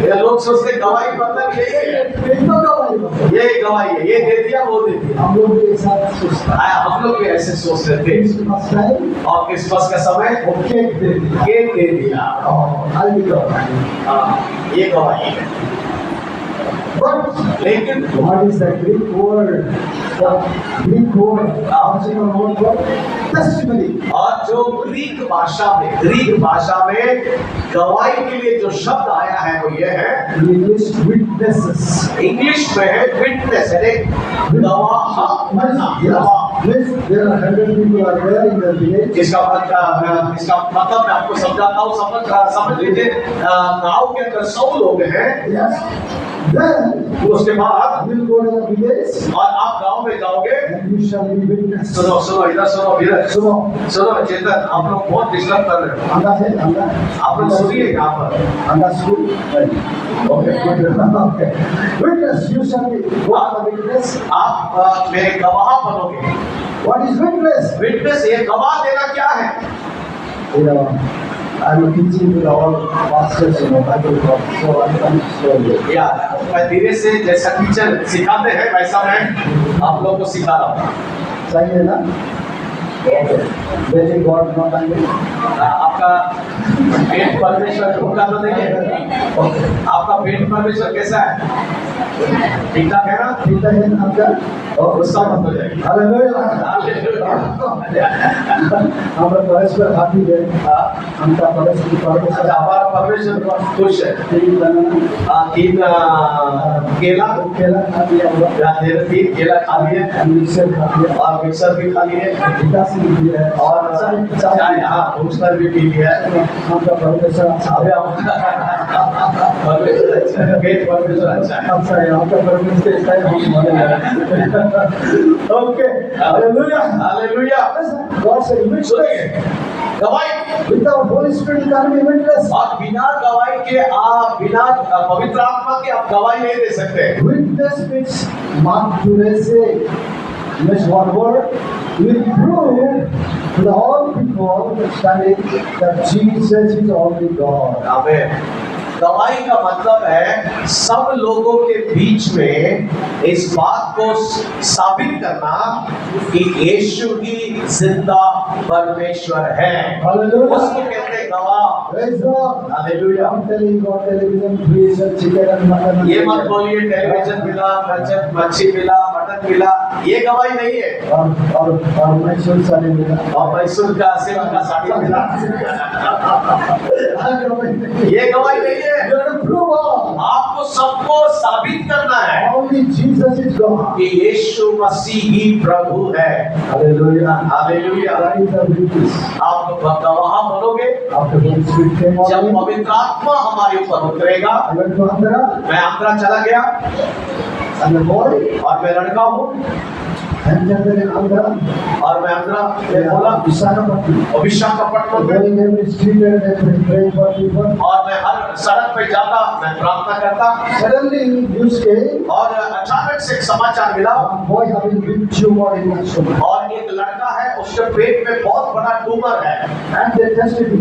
ये लोग सोचते गवाही मतलब यही है, एक तो दवाई मतलब. ये गवाही है, ये दे दिया, वो दे दिया। हम लोग के साथ सोचता है. हम लोग भी ऐसे सोचते थे। क्रिसमस टाइम और क्रिसमस का समय वो केक दे दिया. केक दे दिया। आई भी दवाई. ये गवाही है। But लेकिन what is the Greek word? The Greek word, original word for testimony. और जो ग्रीक भाषा में गवाही के लिए जो शब्द आया है वो ये है, English witnesses. इंग्लिश में है विटनेस, यानी गवाह। Yes, there are 100 people are there in the village. इसका मतलब मैं आपको समझाता हूँ, समझ लीजिए। गाँव के अंदर 100 लोग हैं। Yes. Then उसके बाद we'll go to the village और आप गाँव में जाओगे। and you shall be witness. सुनो इधर सुनो चेतन, आप लोग बहुत डिस्टर्ब कर रहे हो। अंडा है अंडा. आप लोग सुनिए यहाँ पर। अंडा school. Okay, good. Okay. Witness, you shall be. What are the witness? आप मेरे गवाह बनोगे। What is witness? विटनेस, ये गवाह देना क्या है? I'm teaching to all pastors, Bible class, so I'm coming slowly. या मैं धीरे से जैसा टीचर सिखाते हैं वैसा मैं आप लोगों को सिखा रहा हूँ। सही है ना? Letting God not angry. आपका पेट परमेश्वर भूखा तो नहीं है। आपका पेट परमेश्वर कैसा है? ठीक ठाक है ना? ठीक है आपका? और गुस्सा मत हो जाएगी। हमारा परमेश्वर हाथी है, हमका परमेश्वर अच्छा, हमारा परमेश्वर खुश है। तीन तीन केला केला खा लिया हुआ, या तीन केला खा लिए मिक्सर खा लिया और मिक्सर भी खा लिए विकास भी किया है और चाय, हाँ बूस्टर भी पी लिया है। हमका परमेश्वर अच्छा अबे परमेश्वर अच्छा है, पेट परमेश्वर अच्छा है। अच्छा है, आपका परमेश्वर कैसा है हम माने। Okay, hallelujah hallelujah. गॉड से इमेज सुनिए, गवाही without Holi spirit you can be witness. और बिना गवाही के आप बिना पवित्र आत्मा के आप गवाही नहीं दे सकते। Witness means martyrdom. Means one word will prove to the all people standing that Jesus is only God. आमीन। गवाही का मतलब है सब लोगों के बीच में इस बात को साबित करना कि यीशु ही जिंदा परमेश्वर है। Hallelujah. उसको कहते हैं गवाह। Praise God. Hallelujah. I'm telling you about television, fish and chicken and mutton. ये मत बोलिए टेलीविजन मिला, मच्छी मिला, मटन मिला, ये गवाही नहीं है। और मैसूर साड़ी मिला। और मैसूर का सिल्क का साड़ी मिला, ये गवाही नहीं है। You have to prove all. आपको सबको साबित करना है Only Jesus is God. कि यीशु मसीह ही प्रभु है। Hallelujah. Hallelujah. That is the witness. आप गवाह बनोगे After Holy Spirit came on जब me, पवित्र आत्मा हमारे ऊपर उतरेगा। I went to Andhra मैं आंध्रा चला गया and the boy और मैं लड़का हूँ entered in Andhra. और मैं आंध्रा में बोला Visakhapatnam. विशाखापट्टनम में Going every street and every praying for people. और मैं हर सड़क पे जाता, मैं प्रार्थना करता Suddenly news came. और अचानक से एक समाचार मिला A boy having big tumor in his stomach. और एक लड़का है उसके पेट में बहुत बड़ा ट्यूमर है And they tested it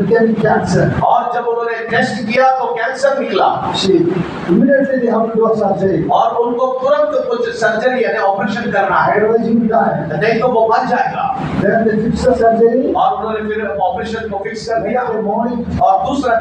became cancer. और जब उन्होंने टेस्ट किया तो कैंसर निकला See, immediately they have to do a surgery. और उनको तुरंत कुछ सर्जरी यानी ऑपरेशन करना है, Otherwise he will die. नहीं तो वो मर जाएगा। Then they fix the surgery. और उन्होंने फिर ऑपरेशन को फिक्स कर दिया In the morning, और दूसरा